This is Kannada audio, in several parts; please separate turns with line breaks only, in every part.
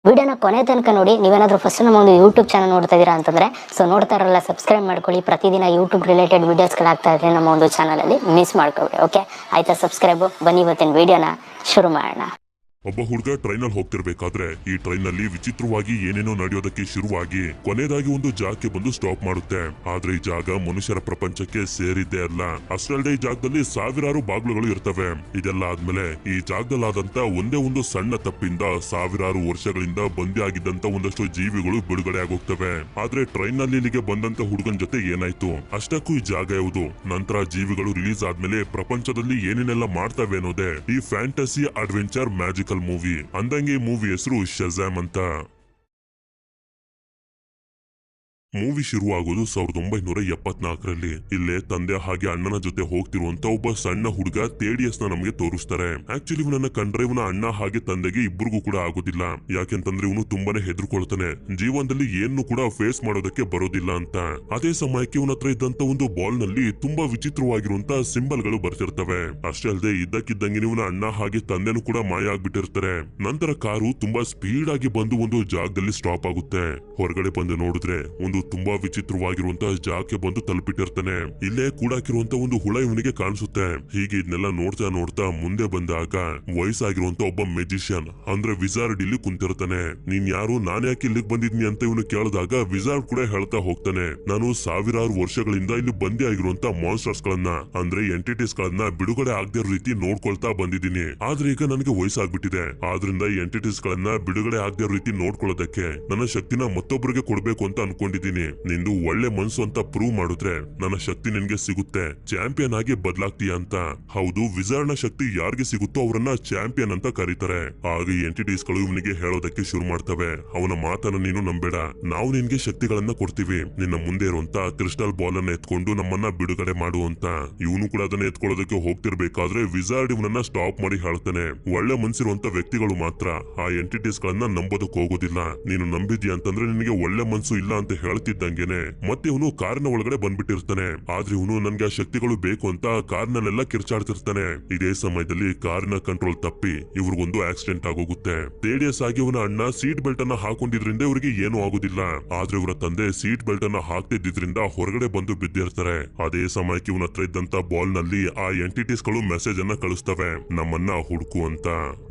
ವಿಡಿಯೋನ ಕೊನೆ ತನಕ ನೋಡಿ. ನೀವೇನಾದ್ರೂ ಫಸ್ಟ್ ನಮ್ಮ ಒಂದು ಯೂಟ್ಯೂಬ್ ಚಾನಲ್ ನೋಡ್ತಾ ಇದೀರಾ ಅಂತಂದ್ರೆ ನೋಡ್ತಾ ಇರಲ್ಲ ಸಬ್ಸ್ಕ್ರೈಬ್ ಮಾಡ್ಕೊಳ್ಳಿ. ಪ್ರತಿದಿನ ಯೂಟ್ಯೂಬ್ ರಿಲೇಟೆಡ್ ವಿಡಿಯೋಸ್ಗಳಾಗ್ತಾ ಇದೆ ನಮ್ಮ ಒಂದು ಚಾನಲಲ್ಲಿ, ಮಿಸ್ ಮಾಡ್ಕೊಬೇಡಿ. ಓಕೆ ಆಯ್ತಾ? ಸಬ್ಸ್ಕ್ರೈಬ್. ಬನ್ನಿ ಇವತ್ತಿನ ವಿಡಿಯೋನ ಶುರು ಮಾಡೋಣ.
ಒಬ್ಬ ಹುಡುಗ ಟ್ರೈನಲ್ಲಿ ಹೋಗ್ತಿರ್ಬೇಕಾದ್ರೆ ಈ ಟ್ರೈನ್ ನಲ್ಲಿ ವಿಚಿತ್ರವಾಗಿ ಏನೇನೋ ನಡೆಯೋದಕ್ಕೆ ಶುರುವಾಗಿ ಕೊನೆಯದಾಗಿ ಒಂದು ಜಾಗಕ್ಕೆ ಬಂದು ಸ್ಟಾಪ್ ಮಾಡುತ್ತೆ. ಆದ್ರೆ ಈ ಜಾಗ ಮನುಷ್ಯರ ಪ್ರಪಂಚಕ್ಕೆ ಸೇರಿದ್ದೇ ಅಲ್ಲ. ಅಷ್ಟಲ್ಲದೆ ಈ ಜಾಗದಲ್ಲಿ ಸಾವಿರಾರು ಬಾಗ್ಲುಗಳು ಇರ್ತವೆ. ಇದೆಲ್ಲ ಆದ್ಮೇಲೆ ಈ ಜಾಗದಲ್ಲಾದಂತ ಒಂದೇ ಒಂದು ಸಣ್ಣ ತಪ್ಪಿಂದ ಸಾವಿರಾರು ವರ್ಷಗಳಿಂದ ಬಂದಿ ಆಗಿದ್ದಂತ ಒಂದಷ್ಟು ಜೀವಿಗಳು ಬಿಡುಗಡೆ ಆಗೋಗ್ತವೆ. ಆದ್ರೆ ಟ್ರೈನ್ ನಲ್ಲಿ ಇಲ್ಲಿಗೆ ಬಂದಂತ ಹುಡುಗನ ಜೊತೆ ಏನಾಯ್ತು, ಅಷ್ಟಕ್ಕೂ ಈ ಜಾಗ ಯಾವುದು, ನಂತರ ಜೀವಿಗಳು ರಿಲೀಸ್ ಆದ್ಮೇಲೆ ಪ್ರಪಂಚದಲ್ಲಿ ಏನೇನೆಲ್ಲ ಮಾಡ್ತವೆ ಅನ್ನೋದೇ ಈ ಫ್ಯಾಂಟಸಿ ಅಡ್ವೆಂಚರ್ ಮ್ಯಾಜಿಕ್ ಮೂವಿ. ಅಂದಂಗೆ ಈ ಮೂವಿ ಹೆಸರು ಶಜಾಮ್ ಅಂತ. ಮೂವಿ ಶುರುವಾಗೋದು 1974ರಲ್ಲಿ. ಇಲ್ಲೇ ತಂದೆ ಹಾಗೆ ಅಣ್ಣನ ಜೊತೆ ಹೋಗ್ತಿರುವಂತ ಒಬ್ಬ ಸಣ್ಣ ಹುಡುಗ ತೇಡಿಯಸ್ ನ ನಮಗೆ ತೋರಿಸ್ತಾರೆ. ಆಕ್ಚುಲಿ ಇವನನ್ನ ಕಂಡ್ರೆ ಇವನ ಅಣ್ಣ ಹಾಗೆ ತಂದೆಗೆ ಇಬ್ಬರಿಗೂ ಕೂಡ ಆಗೋದಿಲ್ಲ. ಯಾಕೆಂತಂದ್ರೆ ಇವನು ತುಂಬಾನೇ ಹೆದರ್ಕೊಳ್ತಾನೆ, ಜೀವನದಲ್ಲಿ ಏನು ಕೂಡ ಫೇಸ್ ಮಾಡೋದಕ್ಕೆ ಬರೋದಿಲ್ಲ ಅಂತ. ಅದೇ ಸಮಯಕ್ಕೆ ಇವನ ಹತ್ರ ಇದ್ದಂತ ಒಂದು ಬಾಲ್ ನಲ್ಲಿ ತುಂಬಾ ವಿಚಿತ್ರವಾಗಿರುವಂತ ಸಿಂಬಲ್ ಗಳು ಬರ್ತಿರ್ತವೆ. ಅಷ್ಟೇ ಅಲ್ಲದೆ ಇದ್ದಕ್ಕಿದ್ದಂಗೆ ಇವನ ಅಣ್ಣ ಹಾಗೆ ತಂದೆನೂ ಕೂಡ ಮಾಯ ಆಗ್ಬಿಟ್ಟಿರ್ತಾರೆ. ನಂತರ ಕಾರು ತುಂಬಾ ಸ್ಪೀಡ್ ಆಗಿ ಬಂದು ಒಂದು ಜಾಗದಲ್ಲಿ ಸ್ಟಾಪ್ ಆಗುತ್ತೆ. ಹೊರಗಡೆ ಬಂದು ನೋಡಿದ್ರೆ ಒಂದು ತುಂಬಾ ವಿಚಿತ್ರವಾಗಿರುವಂತಹ ಜಾಗಕ್ಕೆ ಬಂದು ತಲುಪಿಟ್ಟಿರ್ತಾನೆ. ಇಲ್ಲೇ ಕೂಡಾಕಿರುವಂತ ಒಂದು ಹುಳ ಇವನಿಗೆ ಕಾಣಿಸುತ್ತೆ. ಹೀಗೆ ಇದನ್ನೆಲ್ಲ ನೋಡ್ತಾ ನೋಡ್ತಾ ಮುಂದೆ ಬಂದಾಗ ವಯಸ್ಸಾಗಿರುವಂತ ಒಬ್ಬ ಮೆಜಿಷಿಯನ್ ಅಂದ್ರೆ ವಿಜಾರ್ಡ್ ಇಲ್ಲಿ ಕುಂತಿರ್ತಾನೆ. ನೀನ್ ಯಾರು, ನಾನ್ ಯಾಕೆ ಇಲ್ಲಿಗೆ ಬಂದಿದ್ನಿ ಅಂತ ಇವನು ಕೇಳಿದಾಗ ವಿಜಾರ್ಡ್ ಕೂಡ ಹೇಳ್ತಾ ಹೋಗ್ತಾನೆ, ನಾನು ಸಾವಿರಾರು ವರ್ಷಗಳಿಂದ ಇಲ್ಲಿ ಬಂದಿ ಆಗಿರುವಂತ ಮಾನ್ಸ್ಟರ್ಸ್ ಗಳನ್ನ ಅಂದ್ರೆ ಎಂಟಿಟೀಸ್ ಗಳನ್ನ ಬಿಡುಗಡೆ ಆಗದೆ ರೀತಿ ನೋಡ್ಕೊಳ್ತಾ ಬಂದಿದ್ದೀನಿ. ಆದ್ರೆ ಈಗ ನನಗೆ ವಯಸ್ಸಾಗ್ಬಿಟ್ಟಿದೆ. ಆದ್ರಿಂದ ಈ ಎಂಟಿಟೀಸ್ ಗಳನ್ನ ಬಿಡುಗಡೆ ಆಗದೆ ರೀತಿ ನೋಡ್ಕೊಳ್ಳೋದಕ್ಕೆ ನನ್ನ ಶಕ್ತಿನ ಮತ್ತೊಬ್ಬರಿಗೆ ಕೊಡ್ಬೇಕು ಅಂತ ಅನ್ಕೊಂಡಿದ್ದೀನಿ. ನಿಂದು ಒಳ್ಳೆ ಮನ್ಸು ಅಂತ ಪ್ರೂವ್ ಮಾಡಿದ್ರೆ ನನ್ನ ಶಕ್ತಿ ನಿನ್ಗೆ ಸಿಗುತ್ತೆ, ಚಾಂಪಿಯನ್ ಆಗಿ ಬದಲಾಗ್ತೀಯ ಅಂತ. ಹೌದು, ವಿಜಾರ್ಡ್ ನ ಶಕ್ತಿ ಯಾರಿಗೆ ಸಿಗುತ್ತೋ ಅವರನ್ನ ಚಾಂಪಿಯನ್ ಅಂತ ಕರೀತಾರೆ. ಆಗ ಈ ಎಂಟಿಟೀಸ್ ಗಳು ಇವನಿಗೆ ಹೇಳೋದಕ್ಕೆ ಶುರು ಮಾಡ್ತವೆ, ಅವನ ಮಾತನ್ನ ನೀನು ನಂಬೇಡ, ನಾವು ನಿನ್ಗೆ ಶಕ್ತಿಗಳನ್ನ ಕೊಡ್ತೀವಿ, ನಿನ್ನ ಮುಂದೆ ಇರುವಂತ ಕ್ರಿಸ್ಟಲ್ ಬಾಲ್ ಅನ್ನ ಎತ್ಕೊಂಡು ನಮ್ಮನ್ನ ಬಿಡುಗಡೆ ಮಾಡು ಅಂತ. ಇವನು ಕೂಡ ಅದನ್ನ ಎತ್ಕೊಳ್ಳೋದಕ್ಕೆ ಹೋಗ್ತಿರ್ಬೇಕಾದ್ರೆ ವಿಜಾರ್ಡ್ ಇವನನ್ನ ಸ್ಟಾಪ್ ಮಾಡಿ ಹೇಳ್ತಾನೆ, ಒಳ್ಳೆ ಮನ್ಸಿರುವಂತ ವ್ಯಕ್ತಿಗಳು ಮಾತ್ರ ಆ ಎಂಟಿಟೀಸ್ ಗಳನ್ನ ನಂಬೋದಕ್ಕೆ ಹೋಗೋದಿಲ್ಲ. ನೀನು ನಂಬಿದ್ಯಾ ಅಂತಂದ್ರೆ ನಿನಗೆ ಒಳ್ಳೆ ಮನ್ಸು ಇಲ್ಲ ಅಂತ ಹೇಳ್ತಿದ್ದಂಗೆನೆ ಮತ್ತೆ ಇವನು ಕಾರಿನ ಒಳಗಡೆ ಬಂದ್ಬಿಟ್ಟಿರ್ತಾನೆ. ಆದ್ರೆ ಇವನು ನನ್ಗೆ ಆ ಶಕ್ತಿಗಳು ಬೇಕು ಅಂತ ಕಾರ್ನಲ್ಲೆಲ್ಲ ಕಿರ್ಚಾಡ್ತಿರ್ತಾನೆ. ಇದೇ ಸಮಯದಲ್ಲಿ ಕಾರಿನ ಕಂಟ್ರೋಲ್ ತಪ್ಪಿ ಇವ್ರಿಗೊಂದು ಆಕ್ಸಿಡೆಂಟ್ ಆಗೋಗುತ್ತೆ. ತೇಡಿಯಸ್ ಆಗಿ ಇವನ ಅಣ್ಣ ಸೀಟ್ ಬೆಲ್ಟ್ ಅನ್ನ ಹಾಕೊಂಡಿದ್ರಿಂದ ಇವರಿಗೆ ಏನು ಆಗುದಿಲ್ಲ. ಆದ್ರೆ ಇವರ ತಂದೆ ಸೀಟ್ ಬೆಲ್ಟ್ ಅನ್ನ ಹಾಕ್ತಿದ್ರಿಂದ ಹೊರಗಡೆ ಬಂದು ಬಿದ್ದಿರ್ತಾರೆ. ಅದೇ ಸಮಯಕ್ಕೆ ಇವನ ಹತ್ರ ಇದ್ದಂತ ಬಾಲ್ ನಲ್ಲಿ ಆ ಎಂಟಿಟೀಸ್ ಗಳು ಮೆಸೇಜ್ ಅನ್ನ ಕಳಿಸ್ತವೆ, ನಮ್ಮನ್ನ ಹುಡುಕು ಅಂತ.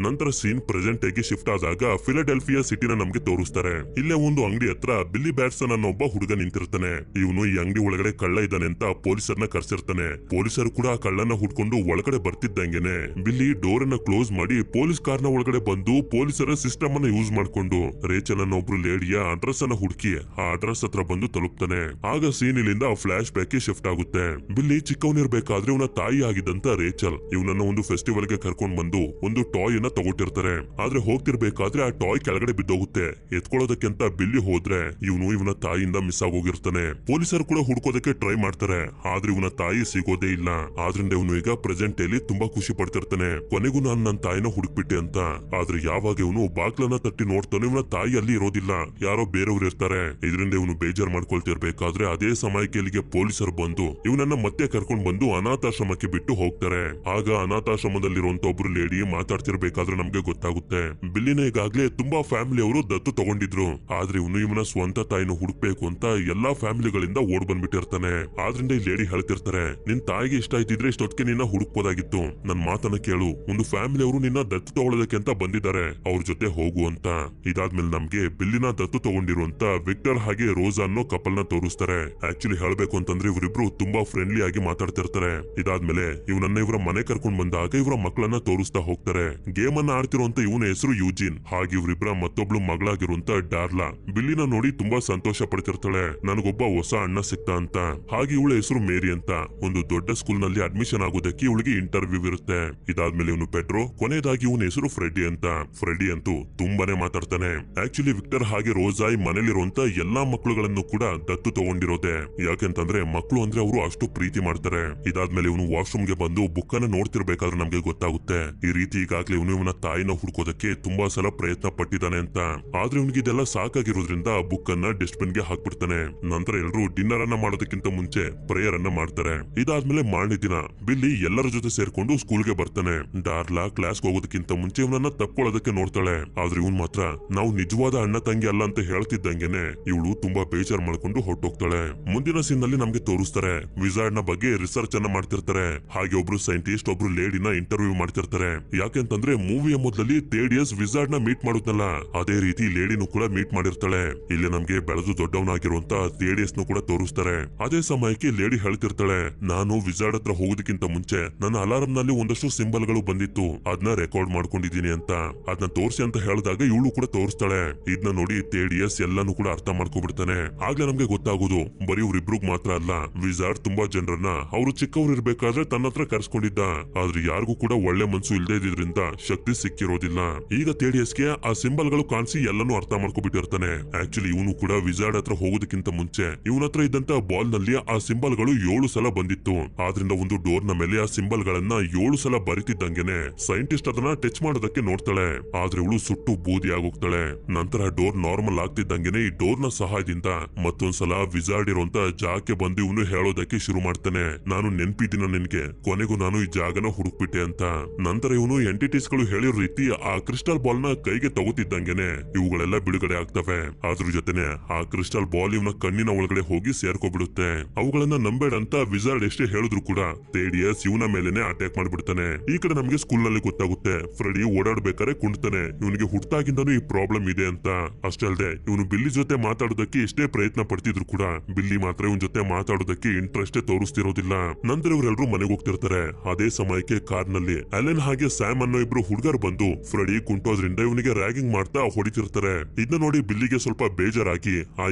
ನಂತರ ಸೀನ್ ಪ್ರೆಸೆಂಟ್ ಆಗಿ ಶಿಫ್ಟ್ ಆದಾಗ ಫಿಲಡೆಲ್ಫಿಯಾ ಸಿಟಿನ ನಮ್ಗೆ ತೋರಿಸ್ತಾರೆ. ಇಲ್ಲೇ ಒಂದು ಅಂಗಡಿ ಹತ್ರ ಬಿಲ್ಲಿ ಬ್ಯಾಟ್ಸನ್ ಅನ್ನೋ ಒಬ್ಬ ಹುಡುಗ ನಿಂತಿರ್ತಾನೆ. ಇವನು ಈ ಅಂಗಡಿ ಒಳಗಡೆ ಕಳ್ಳ ಇದ್ದಾನೆ ಅಂತ ಪೊಲೀಸರನ್ನ ಕರ್ಸಿರ್ತಾನೆ. ಪೊಲೀಸರು ಕೂಡ ಆ ಕಳ್ಳನ ಹುಡ್ಕೊಂಡು ಒಳಗಡೆ ಬರ್ತಿದ್ದಂಗೆನೆ ಬಿಲ್ಲಿ ಡೋರ್ ಅನ್ನ ಕ್ಲೋಸ್ ಮಾಡಿ ಪೊಲೀಸ್ ಕಾರ್ನ ಒಳಗಡೆ ಬಂದು ಪೊಲೀಸರ ಸಿಸ್ಟಮ್ ಅನ್ನ ಯೂಸ್ ಮಾಡ್ಕೊಂಡು ರೇಚಲ್ ಅನ್ನೋ ಒಬ್ರು ಲೇಡಿಯ ಅಡ್ರೆಸ್ ಅನ್ನ ಹುಡುಕಿ ಆ ಅಡ್ರೆಸ್ ಹತ್ರ ಬಂದು ತಲುಪ್ತಾನೆ. ಆಗ ಸೀನ್ ಇಲ್ಲಿಂದ ಫ್ಲಾಶ್ ಬ್ಯಾಕ್ ಶಿಫ್ಟ್ ಆಗುತ್ತೆ. ಬಿಲ್ಲಿ ಚಿಕ್ಕವನಿರ್ಬೇಕಾದ್ರೆ ಇವನ ತಾಯಿ ಆಗಿದ್ದಂತ ರೇಚಲ್ ಇವನನ್ನ ಒಂದು ಫೆಸ್ಟಿವಲ್ ಗೆ ಕರ್ಕೊಂಡ್ ಬಂದು ಒಂದು ಟಾಯ್ ಅನ್ನ ತಗೊಟ್ಟಿರ್ತಾರೆ. ಆದ್ರೆ ಹೋಗ್ತಿರ್ಬೇಕಾದ್ರೆ ಆ ಟಾಯ್ ಕೆಳಗಡೆ ಬಿದ್ದೋಗುತ್ತೆ. ಎತ್ಕೊಳ್ಳೋದಕ್ಕೆಂತ ಬಿಲ್ಲಿ ಹೋದ್ರೆ ಇವನ ತಾಯಿಯಿಂದ ಮಿಸ್ ಆಗೋಗಿರ್ತಾನೆ. ಪೊಲೀಸರು ಕೂಡ ಹುಡ್ಕೋದಕ್ಕೆ ಟ್ರೈ ಮಾಡ್ತಾರೆ, ಆದ್ರೆ ಇವನ ತಾಯಿ ಸಿಗೋದೇ ಇಲ್ಲ. ಆದ್ರಿಂದ ಇವನು ಈಗ ಪ್ರೆಸೆಂಟ್ ಅಲ್ಲಿ ತುಂಬಾ ಖುಷಿ ಪಡ್ತಿರ್ತಾನೆ, ಕೊನೆಗೂ ನಾನು ನನ್ನ ತಾಯಿನ ಹುಡುಕ್ಬಿಟ್ಟೆ ಅಂತ. ಆದ್ರೆ ಯಾವಾಗ ಇವನು ಬಾಗ್ಲನ್ನ ತಟ್ಟಿ ನೋಡ್ತಾನೆ, ಇವನ ತಾಯಿ ಅಲ್ಲಿ ಇರೋದಿಲ್ಲ, ಯಾರೋ ಬೇರೆಯವ್ರು ಇರ್ತಾರೆ. ಇದರಿಂದ ಇವನು ಬೇಜಾರ್ ಮಾಡ್ಕೊಳ್ತಿರ್ಬೇಕಾದ್ರೆ ಅದೇ ಸಮಯಕ್ಕೆ ಇಲ್ಲಿಗೆ ಪೊಲೀಸರು ಬಂದು ಇವನನ್ನ ಮತ್ತೆ ಕರ್ಕೊಂಡ್ ಬಂದು ಅನಾಥಾಶ್ರಮಕ್ಕೆ ಬಿಟ್ಟು ಹೋಗ್ತಾರೆ. ಆಗ ಅನಾಥಾಶ್ರಮದಲ್ಲಿರುವಂತ ಒಬ್ರು ಲೇಡಿ ಮಾತಾಡ್ತಿರ್ಬೇಕಾದ್ರೆ ನಮ್ಗೆ ಗೊತ್ತಾಗುತ್ತೆ, ಬಿಲ್ಲಿನ ಈಗಾಗ್ಲೇ ತುಂಬಾ ಫ್ಯಾಮಿಲಿ ಅವರು ದತ್ತು ತಗೊಂಡಿದ್ರು. ಆದ್ರೆ ಇವನ ಸ್ವಂತ ತಾಯಿನ ಹುಡುಕ್ಬೇಕು ಅಂತ ಎಲ್ಲಾ ಫ್ಯಾಮಿಲಿಗಳಿಂದ ಓಡ್ ಬಂದ್ಬಿಟ್ಟಿರ್ತಾನೆ. ಆದ್ರಿಂದ ಈ ಲೇಡಿ ಹೇಳ್ತಿರ್ತಾರೆ, ನಿನ್ ತಾಯಿಗೆ ಇಷ್ಟ ಆಯ್ತಿದ್ರೆ ಇಷ್ಟೊತ್ತಿಗೆ ನಿನ್ನ ಹುಡುಕ್ಬೋದಾಗಿತ್ತು, ನನ್ ಮಾತನ್ನ ಕೇಳು, ಒಂದು ಫ್ಯಾಮಿಲಿ ಅವರು ನಿನ್ನ ದತ್ತು ತಗೊಳ್ಳೋದಕ್ಕೆ ಅಂತ ಬಂದಿದ್ದಾರೆ, ಅವ್ರ ಜೊತೆ ಹೋಗು ಅಂತ. ಇದಾದ್ಮೇಲೆ ನಮ್ಗೆ ಬಿಲ್ಲಿನ ದತ್ತು ತಗೊಂಡಿರುವಂತ ವಿಕ್ಟರ್ ಹಾಗೆ ರೋಸಾ ಅನ್ನೋ ಕಪಲ್ ನ ತೋರಿಸ್ತಾರೆ. ಆಕ್ಚುಲಿ ಹೇಳ್ಬೇಕು ಅಂತಂದ್ರೆ ಇವರಿಬ್ರು ತುಂಬಾ ಫ್ರೆಂಡ್ಲಿ ಆಗಿ ಮಾತಾಡ್ತಿರ್ತಾರೆ. ಇದಾದ್ಮೇಲೆ ಇವನನ್ನ ಇವರ ಮನೆ ಕರ್ಕೊಂಡ್ ಬಂದಾಗ ಇವರ ಮಕ್ಕಳನ್ನ ತೋರಿಸ್ತಾ ಹೋಗ್ತಾರೆ. ಗೇಮ್ ಅನ್ನ ಆಡ್ತಿರುವಂತ ಇವನ ಹೆಸರು ಯೂಜಿನ್. ಹಾಗೆ ಇವರಿಬ್ರ ಮತ್ತೊಬ್ಳು ಮಗಳಾಗಿರುವಂತ ಡಾರ್ಲಾ ಬಿಲ್ಲಿನ ನೋಡಿ ತುಂಬಾ ಸಂತೋಷ ಪಡ್ತಿರ್ತಾಳೆ, ನನಗೊಬ್ಬ ಹೊಸ ಅಣ್ಣ ಸಿಕ್ತಾ ಅಂತ. ಹಾಗೆ ಇವಳ ಹೆಸರು ಮೇರಿ ಅಂತ. ಒಂದು ದೊಡ್ಡ ಸ್ಕೂಲ್ ನಲ್ಲಿ ಅಡ್ಮಿಷನ್ ಆಗೋದಕ್ಕೆ ಇವಳಿಗೆ ಇಂಟರ್ವ್ಯೂ ಇರುತ್ತೆ. ಇದಾದ್ಮೇಲೆ ಇವನು ಪೆಡ್ರೋ, ಕೊನೆಯದಾಗಿ ಇವನ ಹೆಸರು ಫ್ರೆಡಿ ಅಂತ. ಫ್ರೆಡಿ ಅಂತೂ ತುಂಬಾನೇ ಮಾತಾಡ್ತಾನೆ. ಆಕ್ಚುಲಿ ವಿಕ್ಟರ್ ಹಾಗೆ ರೋಸಾಯ್ ಮನೇಲಿರುವಂತ ಎಲ್ಲಾ ಮಕ್ಕಳುಗಳನ್ನು ಕೂಡ ದತ್ತು ತಗೊಂಡಿರೋದೆ. ಯಾಕೆಂತಂದ್ರೆ ಮಕ್ಕಳು ಅಂದ್ರೆ ಅವರು ಅಷ್ಟು ಪ್ರೀತಿ ಮಾಡ್ತಾರೆ. ಇದಾದ್ಮೇಲೆ ಇವನು ವಾಶ್ರೂಮ್ ಗೆ ಬಂದು ಬುಕ್ ಅನ್ನ ನೋಡ್ತಿರ್ಬೇಕಾದ್ರೆ ನಮ್ಗೆ ಗೊತ್ತಾಗುತ್ತೆ, ಈ ರೀತಿ ಈಗಾಗ್ಲೇ ಇವನ ತಾಯಿನ ಹುಡ್ಕೋದಕ್ಕೆ ತುಂಬಾ ಸಲ ಪ್ರಯತ್ನ ಪಟ್ಟಿದ್ದಾನೆ ಅಂತ. ಆದ್ರೆ ಇವನಿಗೆ ಇದೆಲ್ಲ ಸಾಕಾಗಿರೋದ್ರಿಂದ ಬುಕ್ ಅನ್ನ ಡಸ್ಟ್ಬಿನ್ ಗೆ ಹಾಕ್ಬಿಡ್ತಾನೆ. ನಂತರ ಎಲ್ರು ಡಿನ್ನರ್ ಅನ್ನ ಮಾಡೋದಕ್ಕಿಂತ ಮುಂಚೆ ಪ್ರೇಯರ್ ಅನ್ನ ಮಾಡ್ತಾರೆ. ಇದಾದ್ಮೇಲೆ ಮಾರನೇ ದಿನ ಬಿಲ್ಲಿ ಎಲ್ಲರ ಜೊತೆ ಸೇರ್ಕೊಂಡು ಸ್ಕೂಲ್ಗೆ ಬರ್ತಾನೆ. ಡಾರ್ಲಾ ಕ್ಲಾಸ್ಗೆ ಹೋಗೋದಕ್ಕಿಂತ ಮುಂಚೆ ಇವನನ್ನ ತಪ್ಕೊಳ್ಳೋದಕ್ಕೆ ನೋಡ್ತಾಳೆ. ಆದ್ರೆ ಇವನ್ ಮಾತ್ರ ನಾವು ನಿಜವಾದ ಅಣ್ಣ ತಂಗಿ ಅಲ್ಲ ಅಂತ ಹೇಳ್ತಿದ್ದಂಗೆನೆ ಇವಳು ತುಂಬಾ ಬೇಜಾರ್ ಮಾಡ್ಕೊಂಡು ಹೊರಟೋಗ್ತಾಳೆ. ಮುಂದಿನ ಸೀನ್ ನಲ್ಲಿ ನಮ್ಗೆ ತೋರಿಸ್ತಾರೆ ವಿಜಾರ್ಡ್ ನ ಬಗ್ಗೆ ರಿಸರ್ಚ್ ಅನ್ನ ಮಾಡ್ತಿರ್ತಾರೆ. ಹಾಗೆ ಒಬ್ರು ಸೈಂಟಿಸ್ಟ್ ಒಬ್ರು ಲೇಡಿನ ಇಂಟರ್ವ್ಯೂ ಮಾಡ್ತಿರ್ತಾರೆ. ಯಾಕೆಂತಂದ್ರೆ ಮೂವಿಯ ಮೊದಲಲ್ಲಿ ಥೇಡಿಯಸ್ ವಿಜಾರ್ಡ್ ನ ಮೀಟ್ ಮಾಡುತ್ತಲ್ಲ, ಅದೇ ರೀತಿ ಲೇಡಿನೂ ಕೂಡ ಮೀಟ್ ಮಾಡಿರ್ತಾಳೆ. ಇಲ್ಲಿ ನಮ್ಗೆ ಬೆಳೆದು ದೊಡ್ಡವನಾಗಿರುವಂತ ಥೇಡಿಯಸ್ ನು ಕೂಡ ತೋರಿಸ್ತಾರೆ. ಅದೇ ಸಮಯಕ್ಕೆ ಲೇಡಿ ಹೇಳ್ತಿರ್ತಾಳೆ, ನಾನು ವಿಜಾರ್ಡ್ ಹತ್ರ ಹೋಗೋದಕ್ಕಿಂತ ಮುಂಚೆ ನನ್ನ ಅಲಾರಂ ನಲ್ಲಿ ಒಂದಷ್ಟು ಸಿಂಬಲ್ ಗಳು ಬಂದಿತ್ತು, ಅದನ್ನ ರೆಕಾರ್ಡ್ ಮಾಡ್ಕೊಂಡಿದೀನಿ ಅಂತ. ಅದನ್ನ ತೋರಿಸಿ ಅಂತ ಹೇಳಿದಾಗ ಇವಳು ಕೂಡ ತೋರಿಸ್ತಾಳೆ. ಇದನ್ನ ನೋಡಿ ಥೇಡಿಯಸ್ ಎಲ್ಲಾನು ಕೂಡ ಅರ್ಥ ಮಾಡ್ಕೊಬಿಡ್ತಾನೆ. ಆಗ್ಲೇ ನಮ್ಗೆ ಗೊತ್ತಾಗೋದು ಬರೀ ಇವ್ರಿಬ್ರಿಗ್ ಮಾತ್ರ ಅಲ್ಲ, ವಿಜಾರ್ಡ್ ತುಂಬಾ ಜನರನ್ನ ಅವರು ಚಿಕ್ಕವ್ರು ಇರ್ಬೇಕಾದ್ರೆ ತನ್ನ ಹತ್ರ ಕರ್ಸ್ಕೊಂಡಿದ್ದ. ಆದ್ರೆ ಯಾರಿಗೂ ಕೂಡ ಒಳ್ಳೆ ಮನ್ಸು ಇಲ್ಲದೆ ಇದ್ರಿಂದ ಶಕ್ತಿ ಸಿಕ್ಕಿರೋದಿಲ್ಲ. ಈಗ ಥೇಡಿಯಸ್ಗೆ ಆ ಸಿಂಬಲ್ ಗಳು ಕಾಣಿಸಿ ಎಲ್ಲಾನು ಅರ್ಥ ಮಾಡ್ಕೊಬಿಟ್ಟಿರ್ತಾನೆ. ಆಕ್ಚುಲಿ ಇವನು ಕೂಡ ವಿಜಾರ್ಡ್ ಹತ್ರ ಹೋಗೋದಕ್ಕಿಂತ ಮುಂಚೆ ಇವನ ಹತ್ರ ಇದ್ದಂತ ಬಾಲ್ ನಲ್ಲಿ ಆ ಸಿಂಬಲ್ ಗಳು 7 ಸಲ ಬಂದಿತ್ತು. ಆದ್ರಿಂದ ಒಂದು ಡೋರ್ ನ ಮೇಲೆ ಆ ಸಿಂಬಲ್ ಗಳನ್ನ 7 ಸಲ ಬರಿತಿದ್ದಂಗೆನೆ ಸೈಂಟಿಸ್ಟ್ ಅದನ್ನ ಟಚ್ ಮಾಡೋದಕ್ಕೆ ನೋಡ್ತಾಳೆ. ಆದ್ರೆ ಇವಳು ಸುಟ್ಟು ಬೂದಿ ಆಗೋಗ್ತಾಳೆ. ನಂತರ ಡೋರ್ ನಾರ್ಮಲ್ ಆಗ್ತಿದ್ದಂಗೆನೆ ಈ ಡೋರ್ ನ ಸಹಾಯದಿಂದ ಮತ್ತೊಂದ್ಸಲ ವಿಜಾರ್ಡ್ ಇರುವಂತ ಜಾಗಕ್ಕೆ ಬಂದು ಇವನು ಹೇಳೋದಕ್ಕೆ ಶುರು ಮಾಡ್ತಾನೆ. ನಾನು ನೆನ್ಪಿದ್ದೀನ ನಿನ್ಗೆ, ಕೊನೆಗೂ ನಾನು ಈ ಜಾಗನ ಹುಡುಕ್ಬಿಟ್ಟೆ ಅಂತ. ನಂತರ ಇವನು ಎಂಟಿಟೀಸ್ ಗಳು ಹೇಳಿರೋ ರೀತಿ ಆ ಕ್ರಿಸ್ಟಲ್ ಬಾಲ್ ನ ಕೈಗೆ ತಗೋತಿದ್ದಂಗೆನೆ ಇವುಗಳೆಲ್ಲ ಬಿಡುಗಡೆ ಆಗ್ತವೆ. ಅದ್ರ ಜೊತೆನೆ ಆ ಕ್ರಿಸ್ಟಲ್ ಬಾಲ್ ಇವನ ಕಣ್ಣಿನ ಒಳಗಡೆ ಹೋಗಿ ಸೇರ್ಕೊಬಿಡುತ್ತೆ. ಅವುಗಳನ್ನ ನಂಬೇಡ ಅಂತ ವಿಜಾರ್ಡ್ ಎಷ್ಟೇ ಹೇಳಿದ್ರು ಕೂಡ ಥೇಡಿಯಸ್ ಇವನ ಮೇಲೆನೆ ಅಟ್ಯಾಕ್ ಮಾಡ್ಬಿಡ್ತಾನೆ. ಈ ಕಡೆ ನಮ್ಗೆ ಸ್ಕೂಲ್ ನಲ್ಲಿ ಗೊತ್ತಾಗುತ್ತೆ ಫ್ರೆಡಿ ಓಡಾಡ್ಬೇಕಾದ್ರೆ ಕುಂಡ್ತಾನೆ. ಇವನಿಗೆ ಹುಟ್ಟಾಗಿಂದನೂ ಈ ಪ್ರಾಬ್ಲಮ್ ಇದೆ ಅಂತ. ಅಷ್ಟೇ ಅಲ್ಲದೆ ಇವನು ಬಿಲ್ಲಿ ಜೊತೆ ಮಾತಾಡೋದಕ್ಕೆ ಎಷ್ಟೇ ಪ್ರಯತ್ನ ಪಡ್ತಿದ್ರು ಕೂಡ ಬಿಲ್ಲಿ ಮಾತ್ರ ಇವನ್ ಜೊತೆ ಮಾತಾಡೋದಕ್ಕೆ ಇಂಟ್ರೆಸ್ಟ್ ತೋರಿಸ್ತಿರೋದಿಲ್ಲ. ನಂತರ ಇವರೆಲ್ಲರೂ ಮನೆಗೆ ಹೋಗ್ತಿರ್ತಾರೆ. ಅದೇ ಸಮಯಕ್ಕೆ ಕಾರ್ ನಲ್ಲಿ ಅಲೆನ್ ಹಾಗೆ ಸ್ಯಾಮ್ ಅನ್ನೋ ಇಬ್ರು ಹುಡುಗರು ಬಂದು ಫ್ರೆಡಿ ಕುಂಟೋದ್ರಿಂದ ಇವನಿಗೆ ರ್ಯಾಗಿಂಗ್ ಮಾಡ್ತಾ ಹೊಡಿತಿರ್ತಾರೆ. ಇದನ್ನ ನೋಡಿ ಬಿಲ್ಲಿಗೆ ಸ್ವಲ್ಪ ಬೇಜಾರಾಗಿ ಆ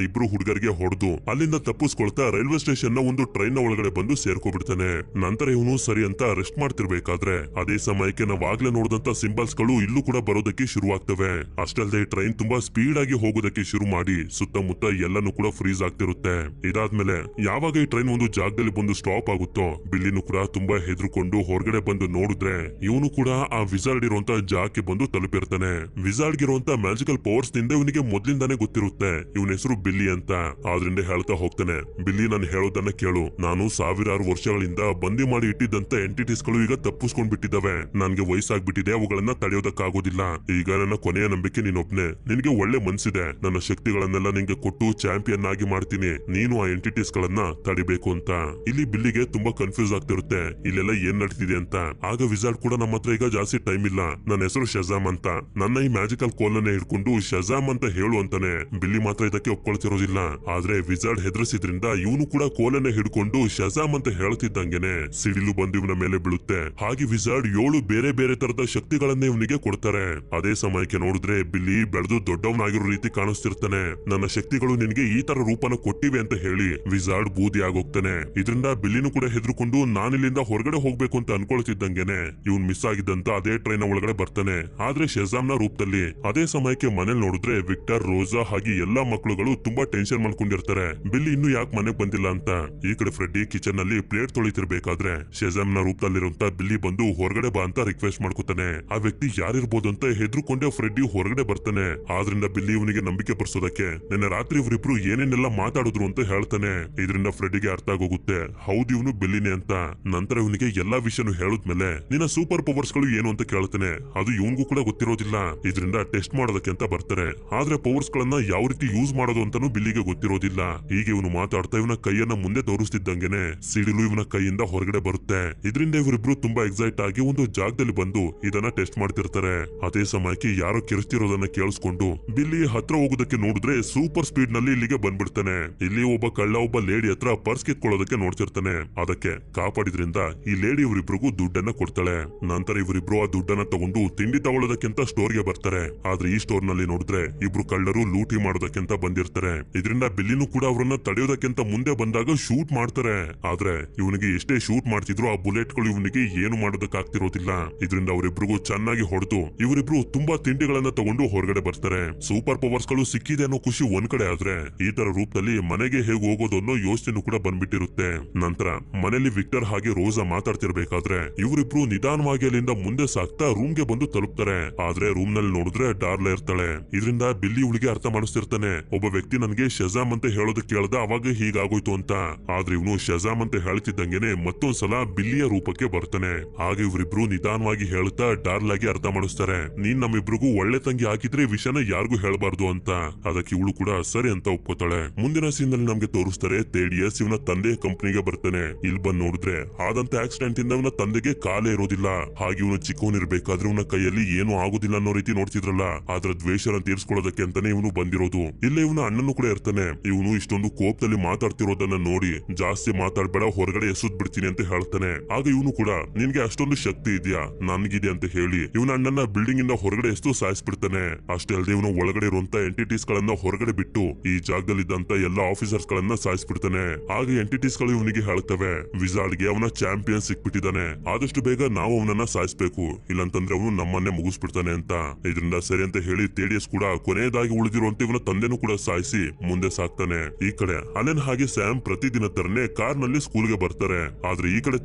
ಇಬ್ರು ಹುಡುಗರಿಗೆ ಹೊಡೆದು ಅಲ್ಲಿಂದ ತಪ್ಪಿಸ್ಕೊಳ್ತಾ ರೈಲ್ವೆ ಸ್ಟೇಷನ್ ನ ಒಂದು ಟ್ರೈನ್ ನ ಒಳಗಡೆ ಬಂದು ಸೇರ್ಕೊಬಿಡ್ತಾನೆ. ನಂತರ ಇವನು ಸರಿ ಅಂತ ರೆಸ್ಟ್ ಮಾಡ್ತಿರ್ಬೇಕಾದ್ರೆ ಅದೇ ಸಮಯಕ್ಕೆ ನಾವ್ ಆಗ್ಲೇ ನೋಡಿದಂತ ಸಿಂಬಲ್ಸ್ ಗಳು ಇಲ್ಲೂ ಕೂಡ ಬರೋದಕ್ಕೆ ಶುರುವಾಗ್ತವೆ. ಅಷ್ಟಲ್ಲದೆ ಟ್ರೈನ್ ತುಂಬಾ ಸ್ಪೀಡ್ ಆಗಿ ಹೋಗೋದಕ್ಕೆ ಶುರು ಮಾಡಿ ಸುತ್ತಮುತ್ತ ಎಲ್ಲಾನು ಕೂಡ ಫ್ರೀಸ್ ಆಗ್ತಿರುತ್ತೆ. ಇದಾದ್ಮೇಲೆ ಯಾವಾಗ ಈ ಟ್ರೈನ್ ಒಂದು ಜಾಗದಲ್ಲಿ ಬಂದು ಸ್ಟಾಪ್ ಆಗುತ್ತೋ ಬಿಲ್ಲಿನೂ ಕೂಡ ತುಂಬಾ ಹೆದರ್ಕೊಂಡು ಹೊರಗಡೆ ಬಂದು ನೋಡಿದ್ರೆ ಇವನು ಕೂಡ ಆ ವಿಜಾರ್ಡ್ ಇರುವಂತ ಜಾಗಕ್ಕೆ ಬಂದು ತಲುಪಿರ್ತಾನೆ. ವಿಜಾರ್ಡ್ ಇರುವಂತ ಮ್ಯಾಜಿಕಲ್ ಪವರ್ಸ್ ನಿಂದ ಇವನಿಗೆ ಮೊದ್ಲಿಂದಾನೇ ಗೊತ್ತಿರುತ್ತೆ ಇವನ ಹೆಸರು ಬಿಲ್ಲಿ ಅಂತ. ಆದ್ರಿಂದ ಹೇಳ್ತಾ ಹೋಗ್ತಾನೆ, ಬಿಲ್ಲಿ ನಾನು ಹೇಳೋದನ್ನ ಕೇಳು, ನಾನು ಸಾವಿರಾರು ವರ್ಷಗಳಿಂದ ಬಂದಿ ಮಾಡಿ ಇಟ್ಟಿದ್ದಂತ ಎಂಟಿಟೀಸ್ ಗಳು ಈಗ ತಪ್ಪಿಸ್ಕೊಂಡ್ ಬಿಟ್ಟಿದ್ದಾವೆ. ನನ್ಗೆ ವಯಸ್ಸಾಗ್ಬಿಟ್ಟಿದೆ, ಅವುಗಳನ್ನ ತಡೆಯೋದಕ್ಕಾಗೋದಿಲ್ಲ. ಈಗ ನನ್ನ ಕೊನೆಯ ನಂಬಿಕೆ ನೀನೊಬ್ನೇ. ನಿನಗೆ ಒಳ್ಳೆ ಮನ್ಸಿದೆ, ನನ್ನ ಶಕ್ತಿಗಳನ್ನೆಲ್ಲ ನಿಂಗೆ ಕೊಟ್ಟು ಚಾಂಪಿಯನ್ ಆಗಿ ಮಾಡ್ತೀನಿ, ನೀನು ಆ ಎಂಟಿಟೀಸ್ ಗಳನ್ನ ತಡಿಬೇಕು ಅಂತ. ಇಲ್ಲಿ ಬಿಲ್ಲಿಗೆ ತುಂಬಾ ಕನ್ಫ್ಯೂಸ್ ಆಗ್ತಿರುತ್ತೆ, ಇಲ್ಲೆಲ್ಲ ಏನ್ ನಡೀತಿದೆ ಅಂತ. ಆಗ ವಿಜಾರ್ಡ್ ಕೂಡ ನಮ್ಮ ಹತ್ರ ಈಗ ಜಾಸ್ತಿ ಟೈಮ್ ಇಲ್ಲ, ನನ್ನ ಹೆಸರು ಶಜಾಮ್ ಅಂತ, ನನ್ನ ಈ ಮ್ಯಾಜಿಕಲ್ ಕೋಲನ್ನೇ ಹಿಡ್ಕೊಂಡು ಶಜಾಮ್ ಅಂತ ಹೇಳು ಅಂತಾನೆ. ಬಿಲ್ಲಿ ಮಾತ್ರ ಇದಕ್ಕೆ ಒಪ್ಕೊಳ್ತಿರೋದಿಲ್ಲ. ಆದ್ರೆ ವಿಜಾರ್ಡ್ ಹೆದರ್ಸಿದ್ರಿಂದ ಇವನು ಕೂಡ ಕೋಲನ್ನೇ ಹಿಡ್ಕೊಂಡು ಶಜಾಮ್ ಅಂತ ಹೇಳ್ತಿದ್ದಂಗೆನೆ ಸಿಡಿಲು ಬಂದು ಇವನ ಮೇಲೆ ಬೀಳುತ್ತೆ. ಹಾಗೆ ವಿಜಾರ್ಡ್ 7 ಬೇರೆ ಬೇರೆ ತರದ ಶಕ್ತಿಗಳನ್ನೇ ಇವನಿಗೆ ಕೊಡ್ತಾರೆ. ಅದೇ ಸಮಯಕ್ಕೆ ನೋಡಿದ್ರೆ ಬಿಲ್ಲಿ ಬೆಳೆದು ದೊಡ್ಡವನಾಗಿರೋ ರೀತಿ ಕಾಣಿಸ್ತಿರ್ತಾನೆ. ನನ್ನ ಶಕ್ತಿಗಳು ನಿನಗೆ ಈ ತರ ರೂಪನ ಕೊಟ್ಟಿವೆ ಅಂತ ಹೇಳಿ ವಿಜಾರ್ಡ್ ಬೂದಿ ಆಗೋಗ್ತಾನೆ. ಇದರಿಂದ ಬಿಲ್ಲಿನೂ ಕೂಡ ಹೆದರ್ಕೊಂಡು ನಾನಿಲ್ಲಿಂದ ಹೊರಗಡೆ ಹೋಗ್ಬೇಕು ಅಂತ ಅನ್ಕೊಳ್ತಿದ್ದಂಗೆನೆ ಇವನ್ ಮಿಸ್ ಆಗಿದ್ದಂತ ಅದೇ ಟ್ರೈನ್ ಒಳಗಡೆ ಬರ್ತಾನೆ, ಆದ್ರೆ ಶಜಾಮ್ ನ ರೂಪದಲ್ಲಿ. ಅದೇ ಸಮಯಕ್ಕೆ ಮನೇಲಿ ನೋಡಿದ್ರೆ ವಿಕ್ಟರ್, ರೋಜಾ ಹಾಗೆ ಎಲ್ಲಾ ಮಕ್ಕಳುಗಳು ತುಂಬಾ ಟೆನ್ಷನ್ ಮಾಡ್ಕೊಂಡಿರ್ತಾರೆ, ಬಿಲ್ಲಿ ಇನ್ನು ಯಾಕೆ ಮನೆಗ್ ಬಂದಿಲ್ಲ ಅಂತ. ಈ ಕಡೆ ಫ್ರೆಡ್ಡಿ ಕಿಚನ್ ನಲ್ಲಿ ಪ್ಲೇಟ್ ತೊಳಿತಿರ್ಬೇಕಾದ್ರೆ ಶಜಾಮ್ ನ ರೂಪದಲ್ಲಿರುವಂತ ಬಿಲ್ಲಿ ಬಂದು ಹೊರಗಡೆ ಬಾ ಅಂತ ರಿಕ್ವೆಸ್ಟ್ ಮಾಡ್ಕೊತಾನೆ. ಆ ವ್ಯಕ್ತಿ ಯಾರಿರ್ಬೋದು ಅಂತ ಹೆದರ್ಕೊಂಡೆ ಫ್ರೆಡ್ಡಿ ಹೊರಗಡೆ ಬರ್ತಾನೆ. ಆದ್ರಿಂದ ಬಿಲ್ಲಿ ಇವನಿಗೆ ನಂಬಿಕೆ ಬರ್ಸೋದಕ್ಕೆ ನಿನ್ನೆ ರಾತ್ರಿ ಇವರಿಬ್ರು ಏನೇನೆಲ್ಲ ಮಾತಾಡಿದ್ರು ಅಂತ ಹೇಳ್ತಾನೆ. ಇದರಿಂದ ಫ್ರೆಡ್ಡಿಗೆ ಅರ್ಥ ಆಗೋಗುತ್ತೆ ಹೌದು ಇವನು ಬಿಲ್ಲಿನೇ ಅಂತ. ನಂತರ ಇವನಿಗೆ ಎಲ್ಲಾ ವಿಷಯನು ಹೇಳಿದ್ಮೇಲೆ ನಿನ್ನ ಸೂಪರ್ ಪವರ್ಸ್ ಗಳು ಏನು ಅಂತ ಕೇಳ್ತಾನೆ. ಅದು ಇವನ್ಗೂ ಕೂಡ ಗೊತ್ತಿರೋದಿಲ್ಲ. ಇದರಿಂದ ಟೆಸ್ಟ್ ಮಾಡೋದಕ್ಕೆ ಅಂತ ಬರ್ತಾರೆ. ಆದ್ರೆ ಪವರ್ಸ್ ಗಳನ್ನ ಯಾವ ರೀತಿ ಯೂಸ್ ಮಾಡೋದು ಅಂತಾನು ಬಿಲ್ಲಿಗೆ ಗೊತ್ತಿರೋದಿಲ್ಲ. ಹೀಗೆ ಇವನು ಮಾತಾಡ್ತಾ ಇವನ ಕೈಯನ್ನ ಮುಂದೆ ತೋರಿಸ್ತಿದ್ದಂಗೆನೆ ಸಿಡಿಲು ಇವನ ಕೈಯಿಂದ ಹೊರಗಡೆ ಬರುತ್ತೆ. ಇದರಿಂದ ಇವರಿಬ್ರು ತುಂಬಾ ಎಕ್ಸೈಟ್ ಆಗಿ ಒಂದು ಜಾಗದಲ್ಲಿ ಬಂದು ಇದನ್ನ ಟೆಸ್ಟ್ ಮಾಡ್ತಿರ್ತಾರೆ. ಅದೇ ಸಮಯಕ್ಕೆ ಯಾರೋ ಕಿರಿಸ್ತಿರೋದನ್ನ ಕೇಳಿಸ್ಕೊಂಡು ಬಿಲ್ಲಿ ಹತ್ರ ಹೋಗೋದಕ್ಕೆ ನೋಡಿದ್ರೆ ಸೂಪರ್ ಸ್ಪೀಡ್ ನಲ್ಲಿ ಇಲ್ಲಿಗೆ ಬಂದ್ಬಿಡ್ತಾನೆ. ಇಲ್ಲಿ ಒಬ್ಬ ಕಳ್ಳ ಒಬ್ಬ ಲೇಡಿ ಹತ್ರ ಪರ್ಸ್ ಕಿತ್ಕೊಳ್ಳೋದಕ್ಕೆ ನೋಡ್ತಿರ್ತಾನೆ. ಅದಕ್ಕೆ ಕಾಪಾಡಿದ್ರಿಂದ ಈ ಲೇಡಿ ಇವರಿಬ್ರಿಗೂ ದುಡ್ಡನ್ನ ಕೊಡ್ತಾಳೆ. ನಂತರ ಇವರಿಬ್ರು ಆ ದುಡ್ಡನ್ನ ತಗೊಂಡು ತಿಂಡಿ ತಗೊಳ್ಳೋದಕ್ಕಿಂತ ಸ್ಟೋರ್ಗೆ ಬರ್ತಾರೆ. ಆದ್ರೆ ಈ ಸ್ಟೋರ್ ನಲ್ಲಿ ನೋಡಿದ್ರೆ ಇಬ್ರು ಕಳ್ಳರು ಲೂಟಿ ಮಾಡೋದಕ್ಕಿಂತ ಬಂದಿರ್ತಾರೆ. ಇದರಿಂದ ಬಿಲ್ಲಿನೂ ಕೂಡ ಅವರನ್ನ ತಡೆಯೋದಕ್ಕಿಂತ ಮುಂದೆ ಬಂದಾಗ ಶೂಟ್ ಮಾಡ್ತಾರೆ. ಆದ್ರೆ ಇವನಿಗೆ ಎಷ್ಟೇ ಶೂಟ್ ಮಾಡ್ತಿದ್ರು ಆ ಬುಲೆಟ್ ಗಳು ಇವನಿಗೆ ಏನು ಮಾಡೋದಕ್ಕಾಗ್ತಿರೋದಿಲ್ಲ. ಇದರಿಂದ ಅವರಿಬ್ರಿಗೂ ಚೆನ್ನಾಗಿ ಹೊಡೆದು ಇವರಿಬ್ರು ತುಂಬಾ ತಿಂಡಿಗಳನ್ನ ತಗೊಂಡು ಹೊರಗಡೆ ಬರ್ತಾರೆ. ಸೂಪರ್ ಪವರ್ಸ್ ಗಳು ಸಿಕ್ಕಿದೆ ಅನ್ನೋ ಖುಷಿ ಒಂದ್ ಕಡೆ ಆದ್ರೆ ಈ ತರ ರೂಪದಲ್ಲಿ ಮನೆಗೆ ಹೇಗೆ ಹೋಗೋದು ಅನ್ನೋ ಯೋಚನೆ ಕೂಡ ಬಂದ್ಬಿಟ್ಟಿರುತ್ತೆ. ನಂತರ ಮನೆಯಲ್ಲಿ ವಿಕ್ಟರ್ ಹಾಗೆ ರೋಸಾ ಮಾತಾಡ್ತಿರ್ಬೇಕಾದ್ರೆ ಇವರಿಬ್ರು ನಿಧಾನವಾಗಿ ಅಲ್ಲಿಂದ ಮುಂದೆ ಸಾಕ್ತಾ ರೂಮ್ ಗೆ ಬಂದು ತಲುಪ್ತಾರೆ. ಆದ್ರೆ ರೂಮ್ ನಲ್ಲಿ ನೋಡಿದ್ರೆ ಡಾರ್ಲಾ ಇರ್ತಾಳೆ. ಇದರಿಂದ ಬಿಲ್ಲಿ ಇವಳಿಗೆ ಅರ್ಥ ಮಾಡಿಸ್ತಿರ್ತಾನೆ ಒಬ್ಬ ವ್ಯಕ್ತಿನ ನನ್ಗೆ ಶಜಾಮ್ ಅಂತ ಹೇಳೋದಕ್ಕೆ ಕೇಳ್ದ ಅವಾಗ ಹೀಗಾಗೋಯ್ತು ಅಂತ. ಆದ್ರೆ ಇವನು ಶಜಾಮ್ ಅಂತ ಹೇಳ್ತಿದ್ದಂಗೆನೆ ಮತ್ತೊಂದ್ಸಲ ಬಿಲ್ಲಿಯ ರೂಪಕ್ಕೆ ಬರ್ತಾನೆ. ಹಾಗೆ ಇವ್ರಿಬ್ರು ನಿಧಾನವಾಗಿ ಹೇಳುತ್ತಾ ಡಾರ್ಲ್ ಆಗಿ ಅರ್ಥ ಮಾಡಿಸ್ತಾರೆ, ನೀನ್ ನಮ್ಮಿಬ್ರಿಗೂ ಒಳ್ಳೆ ತಂಗಿ ಆಗಿದ್ರೆ ಈ ವಿಷಯನ ಯಾರಿಗೂ ಹೇಳ್ಬಾರ್ದು ಅಂತ. ಅದಕ್ಕೆ ಇವಳು ಕೂಡ ಸರಿ ಅಂತ ಒಪ್ಕೋತಾಳೆ. ಮುಂದಿನ ಸೀನ್ ನಲ್ಲಿ ನಮ್ಗೆ ತೋರಿಸ್ತಾರೆ ತೇಡಿಯಸ್ ಇವನ ತಂದೆ ಕಂಪ್ನಿಗೆ ಬರ್ತಾನೆ. ಇಲ್ಲಿ ಬಂದ್ ನೋಡಿದ್ರೆ ಆದಂತ ಆಕ್ಸಿಡೆಂಟ್ ಇಂದ ಇವನ ತಂದೆಗೆ ಕಾಲೇ ಇರೋದಿಲ್ಲ. ಹಾಗೆ ಇವನು ಚಿಕ್ಕವನಿರ್ಬೇಕಾದ್ರೆ ಇವನ ಕೈಯಲ್ಲಿ ಏನು ಆಗೋದಿಲ್ಲ ಅನ್ನೋ ರೀತಿ ನೋಡ್ತಿದ್ರಲ್ಲ, ಅದ್ರ ದ್ವೇಷನ ತೀರ್ಸ್ಕೊಳ್ಳೋದಕ್ಕೆ ಅಂತಾನೆ ಇವನು ಬಂದಿರೋದು. ಇಲ್ಲೇ ಇವನ ಅಣ್ಣನು ಕೂಡ ಇರ್ತಾನೆ. ಇವನು ಇಷ್ಟೊಂದು ಕೋಪದಲ್ಲಿ ಮಾತಾಡ್ತಿರೋದನ್ನ ನೋಡಿ ಜಾಸ್ತಿ ಮಾತಾಡ್ಬೇಡ, ಹೊರಗಡೆ ಎಸುದ್ ಬಿಡ್ತೀನಿ ಅಂತ ಹೇಳ್ತಾನೆ. ಆಗ ಇವನು ಕೂಡ ನಿನ್ಗೆ ಅಷ್ಟೊಂದು ಶಕ್ತಿ ಇದೆಯಾ, ನನ್ಗಿದೆ ಅಂತ ಹೇಳಿ ಇವನ ಅಣ್ಣನ ಬಿಲ್ಡಿಂಗ್ ಇಂದ ಹೊರಗಡೆ ಎಷ್ಟು ಸಾಯಿಸ್ಬಿಡ್ತಾನೆ. ಅಷ್ಟೇ ಅಲ್ಲದೆ ಇವನು ಒಳಗಡೆ ಇರುವಂತ ಎಂಟಿಟೀಸ್ ಗಳನ್ನ ಹೊರಗಡೆ ಬಿಟ್ಟು ಈ ಜಾಗದಲ್ಲಿ ಇದ್ದಂತ ಎಲ್ಲಾ ಆಫೀಸರ್ಸ್ ಗಳನ್ನ ಸಾಯಿಸ್ಬಿಡ್ತಾನೆ. ಆಗ ಎಂಟಿಟೀಸ್ ಗಳು ಇವನಿಗೆ ಹೇಳ್ತವೆ, ವಿಜಾರ್ಡ್ಗೆ ಅವನ ಚಾಂಪಿಯನ್ ಸಿಕ್ಬಿಟ್ಟಿದ್ದಾನೆ, ಆದಷ್ಟು ಬೇಗ ನಾವು ಅವನನ್ನ ಸಾಯಿಸ್ಬೇಕು, ಇಲ್ಲಂತಂದ್ರೆ ಅವನು ನಮ್ಮನ್ನೇ ಮುಗಿಸ್ಬಿಡ್ತಾನೆ ಅಂತ. ಇದರಿಂದ ಸರಿ ಅಂತ ಹೇಳಿ ತೇಡಿಯಸ್ ಕೂಡ ಕೊನೆಯದಾಗಿ ಉಳಿದಿರುವಂತೆ ಇವನ ತಂದೆನೂ ಕೂಡ ಸಾಯಿಸಿ ಮುಂದೆ ಸಾಕ್ತಾನೆ. ಈ ಕಡೆ ಅಲೆನ್ ಹಾಗೆ ಸ್ಯಾಮ್ ಪ್ರತಿದಿನ ತರನೇ ಕಾರ್ ನಲ್ಲಿ ಸ್ಕೂಲ್ಗೆ ಬರ್ತಾರೆ. ಆದ್ರೆ ಈ ಕಡೆ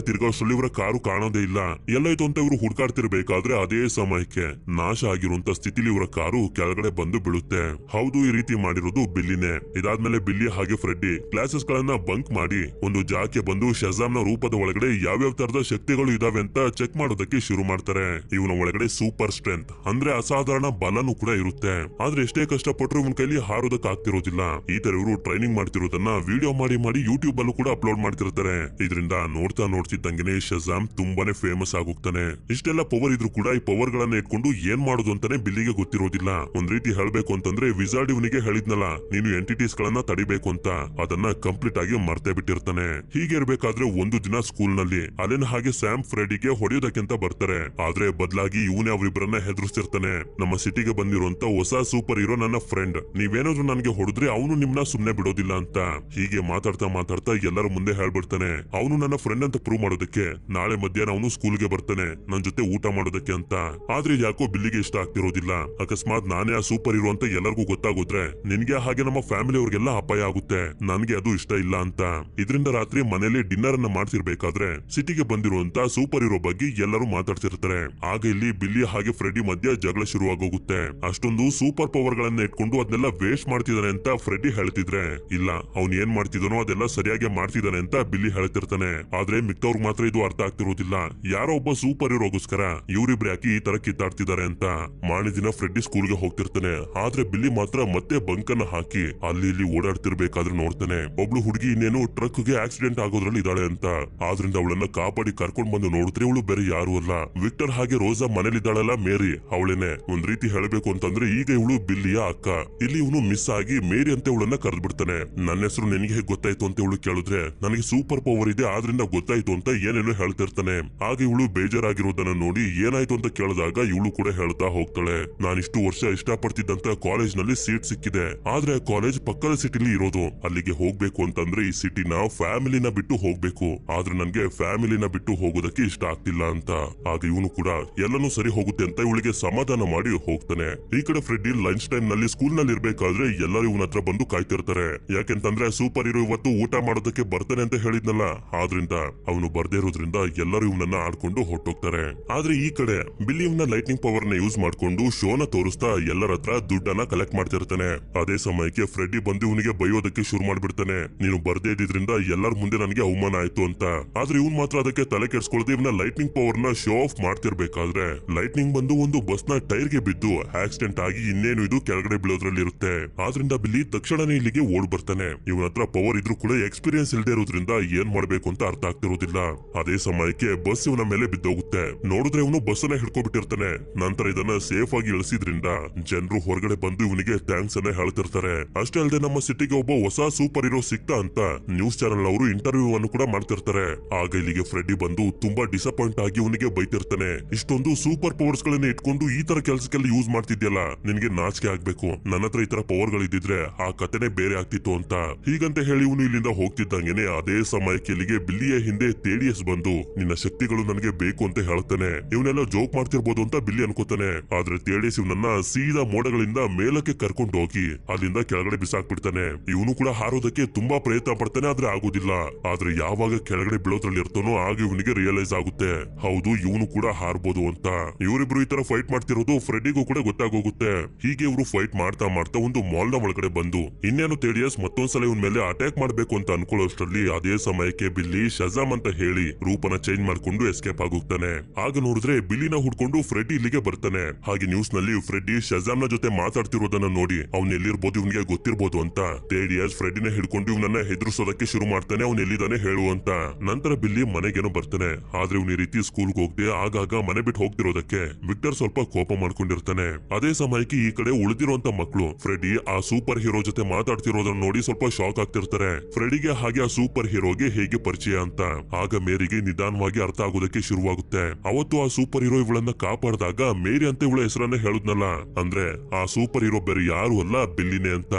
ತಿರುಗೋ ಅಷ್ಟರಲ್ಲಿ ಇವರ ಕಾರು ಕಾಣೋದೇ ಇಲ್ಲ. ಎಲ್ಲಾಯ್ತು ಅಂತ ಇವರು ಹುಡ್ಕಾಡ್ತಿರ್ಬೇಕಾದ್ರೆ ಅದೇ ಸಮಯಕ್ಕೆ ನಾಶ ಆಗಿರುವಂತ ಸ್ಥಿತಿಲಿ ಇವರ ಕಾರು ಕೆಳಗಡೆ ಬಂದು ಬೀಳುತ್ತೆ. ಹೌದು, ಈ ರೀತಿ ಮಾಡಿರೋದು ಬಿಲ್ಲಿನೇ. ಇದಾದ್ಮೇಲೆ ಬಿಲ್ಲಿ ಹಾಗೆ ಫ್ರೆಡ್ಡಿ ಕ್ಲಾಸಸ್ ಗಳನ್ನ ಬಂಕ್ ಮಾಡಿ ಒಂದು ಜಾಗಕ್ಕೆ ಬಂದು ಶಜಾಮ್ ನ ರೂಪದ ಒಳಗಡೆ ಯಾವ್ಯಾವ ತರದ ಶಕ್ತಿಗಳು ಇದಾವೆ ಅಂತ ಚೆಕ್ ಮಾಡೋದಕ್ಕೆ ಶುರು ಮಾಡ್ತಾರೆ. ಇವನ ಒಳಗಡೆ ಸೂಪರ್ ಸ್ಟ್ರೆಂತ್ ಅಂದ್ರೆ ಅಸಾಧಾರಣ ಬಲನೂ ಕೂಡ ಇರುತ್ತೆ. ಆದ್ರೆ ಎಷ್ಟೇ ಕಷ್ಟಪಟ್ಟರು ಇವನ್ ಕೈಲಿ ಹಾರೋದಕ್ಕೆ ಆಗ್ತಿರೋದಿಲ್ಲ. ಈ ತರ ಇವರು ಟ್ರೈನಿಂಗ್ ಮಾಡ್ತಿರೋದನ್ನ ವಿಡಿಯೋ ಮಾಡಿ ಯೂಟ್ಯೂಬ್ ಅಲ್ಲೂ ಕೂಡ ಅಪ್ಲೋಡ್ ಮಾಡ್ತಿರ್ತಾರೆ. ಇದರಿಂದ ನೋಡ್ತಿದ್ದಂಗೆನೆ ಶಜಾಮ್ ತುಂಬಾನೇ ಫೇಮಸ್ ಆಗೋಗ್ತಾನೆ. ಇಷ್ಟೆಲ್ಲ ಪವರ್ ಇದ್ರು ಕೂಡ ಈ ಪವರ್ ಗಳನ್ನ ಇಟ್ಕೊಂಡು ಏನ್ ಮಾಡೋದು ಅಂತಾನೆ ಬಿಲ್ಲಿಗೆ ಗೊತ್ತಿರೋದಿಲ್ಲ. ಒಂದ್ ರೀತಿ ಹೇಳ್ಬೇಕು ಅಂತಂದ್ರೆ ವಿಜಾರ್ಡ್ ಇವನಿಗೆ ಹೇಳಿದ್ನಲ್ಲ, ನೀನು ಎಂಟಿಟೀಸ್ ಗಳನ್ನ ತಡಿಬೇಕು ಅಂತ, ಅದನ್ನ ಕಂಪ್ಲೀಟ್ ಆಗಿ ಮರ್ತೇ ಬಿಟ್ಟಿರ್ತಾನೆ. ಹೀಗೆ ಇರ್ಬೇಕಾದ್ರೆ ಒಂದು ದಿನ ಸ್ಕೂಲ್ ನಲ್ಲಿ ಅಲೆನ್ ಹಾಗೆ ಸ್ಯಾಮ್ ಫ್ರೆಡಿಗೆ ಹೊಡೆಯೋದಕ್ಕಿಂತ ಬರ್ತಾರೆ. ಆದ್ರೆ ಬದಲಾಗಿ ಇವನೇ ಅವರಿಬ್ಬರನ್ನ ಹೆದರ್ಸ್ತಿರ್ತಾನೆ. ನಮ್ಮ ಸಿಟಿಗೆ ಬಂದಿರುವಂತ ಹೊಸ ಸೂಪರ್ ಹೀರೋ ನನ್ನ ಫ್ರೆಂಡ್, ನೀವೇನಾದ್ರೂ ನನ್ಗೆ ಹೊಡೆದ್ರೆ ಅವನು ನಿಮ್ನ ಸುಮ್ನೆ ಬಿಡೋದಿಲ್ಲ ಅಂತ. ಹೀಗೆ ಮಾತಾಡ್ತಾ ಎಲ್ಲರ ಮುಂದೆ ಹೇಳ್ಬಿಡ್ತಾನೆ, ಅವನು ನನ್ನ ಫ್ರೆಂಡ್ ಅಂತ ಪ್ರೂವ್ ಮಾಡೋದಕ್ಕೆ ನಾಳೆ ಮಧ್ಯಾಹ್ನ ಅವನು ಸ್ಕೂಲ್ಗೆ ಬರ್ತಾನೆ ನನ್ ಜೊತೆ ಊಟ ಮಾಡೋದಕ್ಕೆ ಅಂತ. ಆದ್ರೆ ಯಾಕೋ ಬಿಲ್ಲಿಗೆ ಇಷ್ಟ ಆಗ್ತಿರೋದಿಲ್ಲ. ಅಕಸ್ಮಾತ್ ನಾನೇ ಆ ಸೂಪರ್ ಹೀರೋ ಅಂತ ಎಲ್ಲರಿಗೂ ಗೊತ್ತಾಗೋದ್ರೆ ನಿನ್ಗೆ ಹಾಗೆ ನಮ್ಮ ಫ್ಯಾಮಿಲಿ ಅವ್ರಿಗೆಲ್ಲ ಅಪಾಯ ಆಗುತ್ತೆ, ನನ್ಗೆ ಅದು ಇಷ್ಟ ಇಲ್ಲ ಅಂತ. ಇದರಿಂದ ರಾತ್ರಿ ಮನೇಲಿ ಡಿನ್ನರ್ ಅನ್ನ ಮಾಡ್ತಿರ್ಬೇಕಾದ್ರೆ ಸಿಟಿಗೆ ಬಂದಿರುವಂತ ಸೂಪರ್ ಹೀರೋ ಬಗ್ಗೆ ಎಲ್ಲರೂ ಮಾತಾಡ್ತಿರ್ತಾರೆ. ಆಗ ಇಲ್ಲಿ ಬಿಲ್ಲಿ ಹಾಗೆ ಫ್ರೆಡಿ ಮಧ್ಯ ಜಗಳ ಶುರುವಾಗೋಗುತ್ತೆ. ಅಷ್ಟೊಂದು ಸೂಪರ್ ಪವರ್ ಗಳನ್ನ ಇಟ್ಕೊಂಡು ಅದನ್ನೆಲ್ಲ ವೇಸ್ಟ್ ಮಾಡ್ತಿದ್ದಾನೆ ಅಂತ ಫ್ರೆಡಿ ಹೇಳ್ತಿದ್ರೆ, ಇಲ್ಲ ಅವ್ನ್ ಏನ್ ಮಾಡ್ತಿದ್ದಾನೋ ಅದೆಲ್ಲ ಸರಿಯಾಗಿ ಮಾಡ್ತಿದ್ದಾನೆ ಅಂತ ಬಿಲ್ಲಿ ಹೇಳ್ತಿರ್ತಾನೆ. ಆದ್ರೆ ಮಿಕ್ತವ್ರಿಗೆ ಮಾತ್ರ ಇದು ಅರ್ಥ ಆಗ್ತಿರೋದಿಲ್ಲ. ಯಾರೋ ಒಬ್ಬ ಸೂಪರ್ ಹೀರೋಗೋಸ್ಕರ ಇವ್ರಿಬ್ರು ಯಾಕೆ ಈ ತರ ಕಿತ್ತಾಡ್ತಿದ್ದಾರೆ ಅಂತ. ಮಾರನೇ ದಿನ ಫ್ರೆಡ್ಡಿ ಸ್ಕೂಲ್ಗೆ ಹೋಗ್ತಿರ್ತಾನೆ. ಆದ್ರೆ ಬಿಲ್ಲಿ ಮಾತ್ರ ಮತ್ತೆ ಬಂಕನ್ನ ಹಾಕಿ ಅಲ್ಲಿ ಇಲ್ಲಿ ಓಡಾಡ್ತಿರ್ಬೇಕಾದ್ರೆ ನೋಡ್ತಾನೆ, ಒಬ್ಳು ಹುಡುಗಿ ಇನ್ನೇನು ಟ್ರಕ್ ಗೆ ಆಕ್ಸಿಡೆಂಟ್ ಆಗೋದ್ರಲ್ಲಿ ಇದ್ದಾಳೆ ಅಂತ. ಆದ್ರಿಂದ ಅವಳನ್ನ ಕಾಪಾಡಿ ಕರ್ಕೊಂಡ್ ಬಂದು ನೋಡಿದ್ರೆ ಇವಳು ಬೇರೆ ಯಾರು ಅಲ್ಲ, ವಿಕ್ಟರ್ ಹಾಗೆ ರೋಸಾ ಮನೇಲಿದ್ದಾಳಲ್ಲ ಮೇರಿ, ಅವಳೇನೆ. ಒಂದ್ ರೀತಿ ಹೇಳಬೇಕು ಅಂತಂದ್ರೆ ಈಗ ಇವಳು ಬಿಲ್ಲಿಯ ಅಕ್ಕ. ಇಲ್ಲಿ ಇವನು ಮಿಸ್ ಆಗಿ ಮೇರಿ ಅಂತ ಇವಳನ್ನ ಕರೆದ್ಬಿಡ್ತಾನೆ. ನನ್ನ ಹೆಸರು ನಿನಗೆ ಹೇಗೆ ಗೊತ್ತಾಯ್ತು ಅಂತ ಇವಳು ಕೇಳಿದ್ರೆ, ನನಗೆ ಸೂಪರ್ ಪವರ್ ಇದೆ ಆದ್ರಿಂದ ಗೊತ್ತಾಯ್ತು ಅಂತ ಏನೇನೋ ಹೇಳ್ತಿರ್ತಾನೆ. ಆಗ ಇವಳು ಬೇಜಾರಾಗಿರೋದನ್ನ ನೋಡಿ ಏನಾಯ್ತು ಅಂತ ಕೇಳಿದಾಗ ಇವಳು ಕೂಡ ಹೇಳ್ತಾ ಹೋಗ್ತಾಳೆ, ನಾನಿಷ್ಟು ವರ್ಷ ಇಷ್ಟಪಡ್ತಿದ್ದಂತ ಕಾಲೇಜ್ ನಲ್ಲಿ ಸೀಟ್ ಸಿಕ್ಕಿದೆ, ಆದ್ರೆ ಕಾಲೇಜ್ ಪಕ್ಕದ ಸಿಟಿಲಿ ಇರೋದು, ಅಲ್ಲಿಗೆ ಹೋಗ್ಬೇಕು ಅಂತಂದ್ರೆ ಈ ಸಿಟಿನ ಫ್ಯಾಮಿಲಿನ ಬಿಟ್ಟು ಹೋಗ್ಬೇಕು, ಆದ್ರೆ ನನ್ಗೆ ಫ್ಯಾಮಿಲಿನ ಬಿಟ್ಟು ಹೋಗೋದಕ್ಕೆ ಇಷ್ಟ ಆಗ್ತಿಲ್ಲ ಅಂತ. ಆಗ ಇವನು ಕೂಡ ಎಲ್ಲನೂ ಸರಿ ಹೋಗುತ್ತೆ ಅಂತ ಇವಳಿಗೆ ಸಮಾಧಾನ ಮಾಡಿ ಹೋಗ್ತಾನೆ. ಈ ಕಡೆ ಫ್ರೆಡ್ಡಿ ಲಂಚ್ ಟೈಮ್ ನಲ್ಲಿ ಸ್ಕೂಲ್ ನಲ್ಲಿ ಇರ್ಬೇಕಾದ್ರೆ ಎಲ್ಲರೂ ಇವನ ಹತ್ರ ಬಂದು ಕಾಯ್ತಿರ್ತಾರೆ. ಯಾಕೆಂತಂದ್ರೆ ಸೂಪರ್ ಹೀರೋ ಇವತ್ತು ಊಟ ಮಾಡೋದಕ್ಕೆ ಬರ್ತಾನೆ ಅಂತ ಹೇಳಿದ್ನಲ್ಲ, ಆದ್ರಿಂದ ಅವನು ಬರ್ದೇ ಇರೋದ್ರಿಂದ ಎಲ್ಲರೂ ಇವನನ್ನ ಆಡ್ಕೊಂಡು ಹೊಟ್ಟೋಗ್ತಾರೆ. ಆದ್ರೆ ಈ ಕಡೆ ಬಿಲ್ಲಿ ಇವನ ಲೈಟ್ನಿಂಗ್ ಪವರ್ ನ ಯೂಸ್ ಮಾಡ್ಕೊಂಡು ಶೋನ ತೋರಿಸ್ತಾ ಎಲ್ಲರ ಹತ್ರ ದುಡ್ಡನ್ನ ಕಲೆಕ್ಟ್ ಮಾಡ್ತಿರ್ತಾನೆ. ಅದೇ ಸಮಯಕ್ಕೆ ಫ್ರೆಡ್ಡಿ ಬಂದು ಇವನಿಗೆ ಬೈಯೋದಕ್ಕೆ ಶುರು ಮಾಡ್ಬಿಡ್ತಾನೆ, ನೀನು ಬರ್ದೇ ಇದ್ರಿಂದ ಎಲ್ಲರ ಮುಂದೆ ನನಗೆ ಅವಮಾನ ಆಯ್ತು ಅಂತ. ಆದ್ರೆ ಇವನ್ ಮಾತ್ರ ಅದಕ್ಕೆ ತಲೆ ಕೆಡ್ಸ್ಕೊಳ್ಳದೆ ಇವನ ಲೈಟ್ನಿಂಗ್ ಪವರ್ ನ ಶೋ ಆಫ್ ಮಾಡ್ತಿರ್ಬೇಕಾದ್ರೆ ಲೈಟ್ನಿಂಗ್ ಬಂದು ಒಂದು ಬಸ್ ನ ಟೈರ್ ಗೆ ಬಿದ್ದು ಆಕ್ಸಿಡೆಂಟ್ ಆಗಿ ಇನ್ನೇನು ಇದು ಕೆಳಗಡೆ ಬೀಳೋದ್ರಲ್ಲಿ ಇರುತ್ತೆ. ಆದ್ರಿಂದ ಬಿಲ್ಲಿ ತಕ್ಷಣನೇ ಇಲ್ಲಿಗೆ ಓಡ್ ಬರ್ತಾನೆ. ಇವನ ಹತ್ರ ಪವರ್ ಇದ್ರೂ ಕೂಡ ಎಕ್ಸ್ಪೀರಿಯನ್ಸ್ ಇಲ್ದೇ ಇರೋದ್ರಿಂದ ಏನ್ ಮಾಡ್ಬೇಕು ಅಂತ ಅರ್ಥ ಆಗ್ತಿರೋದಿಲ್ಲ. ಅದೇ ಸಮಯಕ್ಕೆ ಬಸ್ ಇವನ ಮೇಲೆ ಬಿದ್ದೋಗುತ್ತೆ. ನೋಡಿದ್ರೆ ಇವನು ಬಸ್ ಅನ್ನ ಹಿಡ್ಕೊಬಿಟ್ಟಿರ್ತಾನೆ. ನಂತರ ಇದನ್ನ ಸೇಫ್ ಆಗಿ ಇಳಿಸಿದ್ರಿಂದ ಜನರು ಹೊರಗಡೆ ಬಂದು ಇವನಿಗೆ ಥ್ಯಾಂಕ್ಸ್ ಅನ್ನ ಹೇಳ್ತಿರ್ತಾರೆ. ಅಷ್ಟೇ ಅಲ್ಲದೆ ನಮ್ಮ ಸಿಟಿಗೆ ಒಬ್ಬ ಹೊಸ ಸೂಪರ್ ಹೀರೋ ಸಿಕ್ತಾ ಅಂತ ನ್ಯೂಸ್ ಚಾನೆಲ್ ಅವರು ಇಂಟರ್ವ್ಯೂ ಅನ್ನು ಕೂಡ ಮಾಡ್ತಿರ್ತಾರೆ. ಆಗ ಇಲ್ಲಿಗೆ ಫ್ರೆಡ್ಡಿ ಬಂದು ತುಂಬಾ ಡಿಸಪಾಯಿಂಟ್ ಆಗಿ ಇವನಿಗೆ ಬೈತಿರ್ತಾನೆ, ಇಷ್ಟೊಂದು ಸೂಪರ್ ಪವರ್ಸ್ ಗಳನ್ನ ಇಟ್ಕೊಂಡು ಈ ತರ ಕೆಲಸಕ್ಕೆಲ್ಲ ಯೂಸ್ ಮಾಡ್ತಿದ್ಯಲ್ಲ, ನಿನ್ಗೆ ನಾಚಿಕೆ ಆಗ್ಬೇಕು, ನನ್ನ ಹತ್ರ ಈ ತರ ಪವರ್ ಗಳಿದ್ದಿದ್ರೆ ಆ ಕತೆನೆ ಬೇರೆ ಆಗ್ತಿತ್ತು ಅಂತ. ಹೀಗಂತ ಹೇಳಿ ಇವನು ಇಲ್ಲಿಂದ ಹೋಗ್ತಿದ್ದಂಗೆನೆ ಅದೇ ಸಮಯಕ್ಕೆ ಇಲ್ಲಿಗೆ ಬಿಲ್ಲಿಯ ಹಿಂದೆ ತೇಡಿಯಸ್ ಬಂದು ನಿನ್ನ ಶಕ್ತಿಗಳು ನನಗೆ ಬೇಕು ಅಂತ ಹೇಳ್ತಾನೆ. ಇವನೆಲ್ಲ ಜೋಕ್ ಮಾಡ್ತಿರ್ಬೋದು ಅಂತ ಬಿಲ್ಲಿ ಅನ್ಕೋತಾನೆ. ಆದ್ರೆ ತೇಡಿಯಸ್ ಇವನನ್ನ ಸೀದಾ ಮೋಡಗಳಿಂದ ಮೇಲಕ್ಕೆ ಕರ್ಕೊಂಡು ಹೋಗಿ ಅಲ್ಲಿಂದ ಕೆಳಗಡೆ ಬಿಸಾಕ್ಬಿಡ್ತಾನೆ. ಇವನು ಕೂಡ ಹಾರೋದಕ್ಕೆ ತುಂಬಾ ಪ್ರಯತ್ನ ಪಡ್ತಾನೆ, ಆದ್ರೆ ಆಗೋದಿಲ್ಲ. ಆದ್ರೆ ಯಾವಾಗ ಕೆಳಗಡೆ ಬೀಳೋದ್ರಲ್ಲಿ ಇರ್ತಾನೋ ಆಗ ಇವನಿಗೆ ರಿಯಲೈಸ್ ಆಗುತ್ತೆ, ಹೌದು ಇವನು ಕೂಡ ಹಾರ್ಬೋದು ಅಂತ. ಇವರಿಬ್ರು ಈ ತರ ಫೈಟ್ ಮಾಡ್ತಿರೋದು ಫ್ರೆಡ್ಡಿಗೂ ಕೂಡ ಗೊತ್ತಾಗೋಗುತ್ತೆ. ಹೀಗೆ ಇವರು ಫೈಟ್ ಮಾಡ್ತಾ ಒಂದು ಮಾಲ್ ನ ಒಳಗಡೆ ಬಂದು ಇನ್ನೇನು ತೇಡಿಯಸ್ ಮತ್ತೊಂದ್ಸಲ ಇವನ್ ಮೇಲೆ ಅಟ್ಯಾಕ್ ಮಾಡ್ಬೇಕು ಅಂತ ಅನ್ಕೊಳ್ಳೋಷ್ಟ್ರಲ್ಲಿ ಅದೇ ಸಮಯಕ್ಕೆ ಬಿಲ್ಲಿ ಶಜಾಮ್ ಅಂತ ಹೇಳಿ ರೂಪನ ಚೇಂಜ್ ಮಾಡ್ಕೊಂಡು ಎಸ್ಕೇಪ್ ಆಗೋಗ್ತಾನೆ. ಆಗ ನೋಡಿದ್ರೆ ಬಿಲ್ಲಿನ ಹುಡ್ಕೊಂಡು ಫ್ರೆಡ್ಡಿ ಇಲ್ಲಿಗೆ ಬರ್ತಾನೆ. ಹಾಗೆ ನ್ಯೂಸ್ ನಲ್ಲಿ ಫ್ರೆಡ್ಡಿ ಶಜಾಮ್ ನ ಜೊತೆ ಮಾತಾಡ್ತಿರೋದನ್ನ ನೋಡಿ ಅವ್ನ್ ಎಲ್ಲಿರ್ಬೋದು ಇವನ್ಗೆ ಗೊತ್ತಿರ್ಬೋದು ಅಂತ ತೇಡಿಯಸ್ ಫ್ರೆಡ್ಡಿನ ಹಿಡ್ಕೊಂಡು ಇವನನ್ನ ಹೆದರ್ಸೋದಕ್ಕೆ ಶುರು ಮಾಡ್ತಾನೆ. ಅವ್ನ್ ಎಲ್ಲಿದ್ದಾನೆ ಹೇಳು ಅಂತ. ನಂತರ ಬಿಲ್ಲಿ ಮನೆಗೇನೋ ಬರ್ತಾನೆ. ಆದ್ರೆ ಇವ್ನ ಈ ರೀತಿ ಸ್ಕೂಲ್ಗೆ ಹೋಗದೆ ಆಗಾಗ ಮನೆ ಬಿಟ್ಟು ಹೋಗ್ತಿರೋದಕ್ಕೆ ವಿಕ್ಟರ್ ಸ್ವಲ್ಪ ಕೋಪ ಮಾಡ್ಕೊಂಡಿರ್ತಾನೆ. ಅದೇ ಸಮಯಕ್ಕೆ ಈ ಕಡೆ ಉಳಿದಿರುವಂತ ಮಕ್ಕಳು ಫ್ರೆಡಿ ಆ ಸೂಪರ್ ಹೀರೋ ಜೊತೆ ಮಾತಾಡ್ತಿರೋದನ್ನ ನೋಡಿ ಸ್ವಲ್ಪ ಶಾಕ್ ಆಗ್ತಿರ್ತಾರೆ. ಫ್ರೆಡಿಗೆ ಹಾಗೆ ಆ ಸೂಪರ್ ಹೀರೋಗೆ ಹೇಗೆ ಪರಿಚಯ ಅಂತ. ಆಗ ಮೇರಿಗೆ ನಿಧಾನವಾಗಿ ಅರ್ಥ ಆಗೋದಕ್ಕೆ ಶುರುವಾಗುತ್ತೆ. ಅವತ್ತು ಆ ಸೂಪರ್ ಹೀರೋ ಇವಳನ್ನ ಕಾಪಾಡಿದಾಗ ಮೇರಿ ಅಂತ ಇವಳ ಹೆಸರನ್ನ ಹೇಳುದ್ನಲ್ಲ, ಅಂದ್ರೆ ಆ ಸೂಪರ್ ಹೀರೋ ಬೇರೆ ಯಾರು ಅಲ್ಲ ಬಿಲ್ಲಿನೇ ಅಂತ.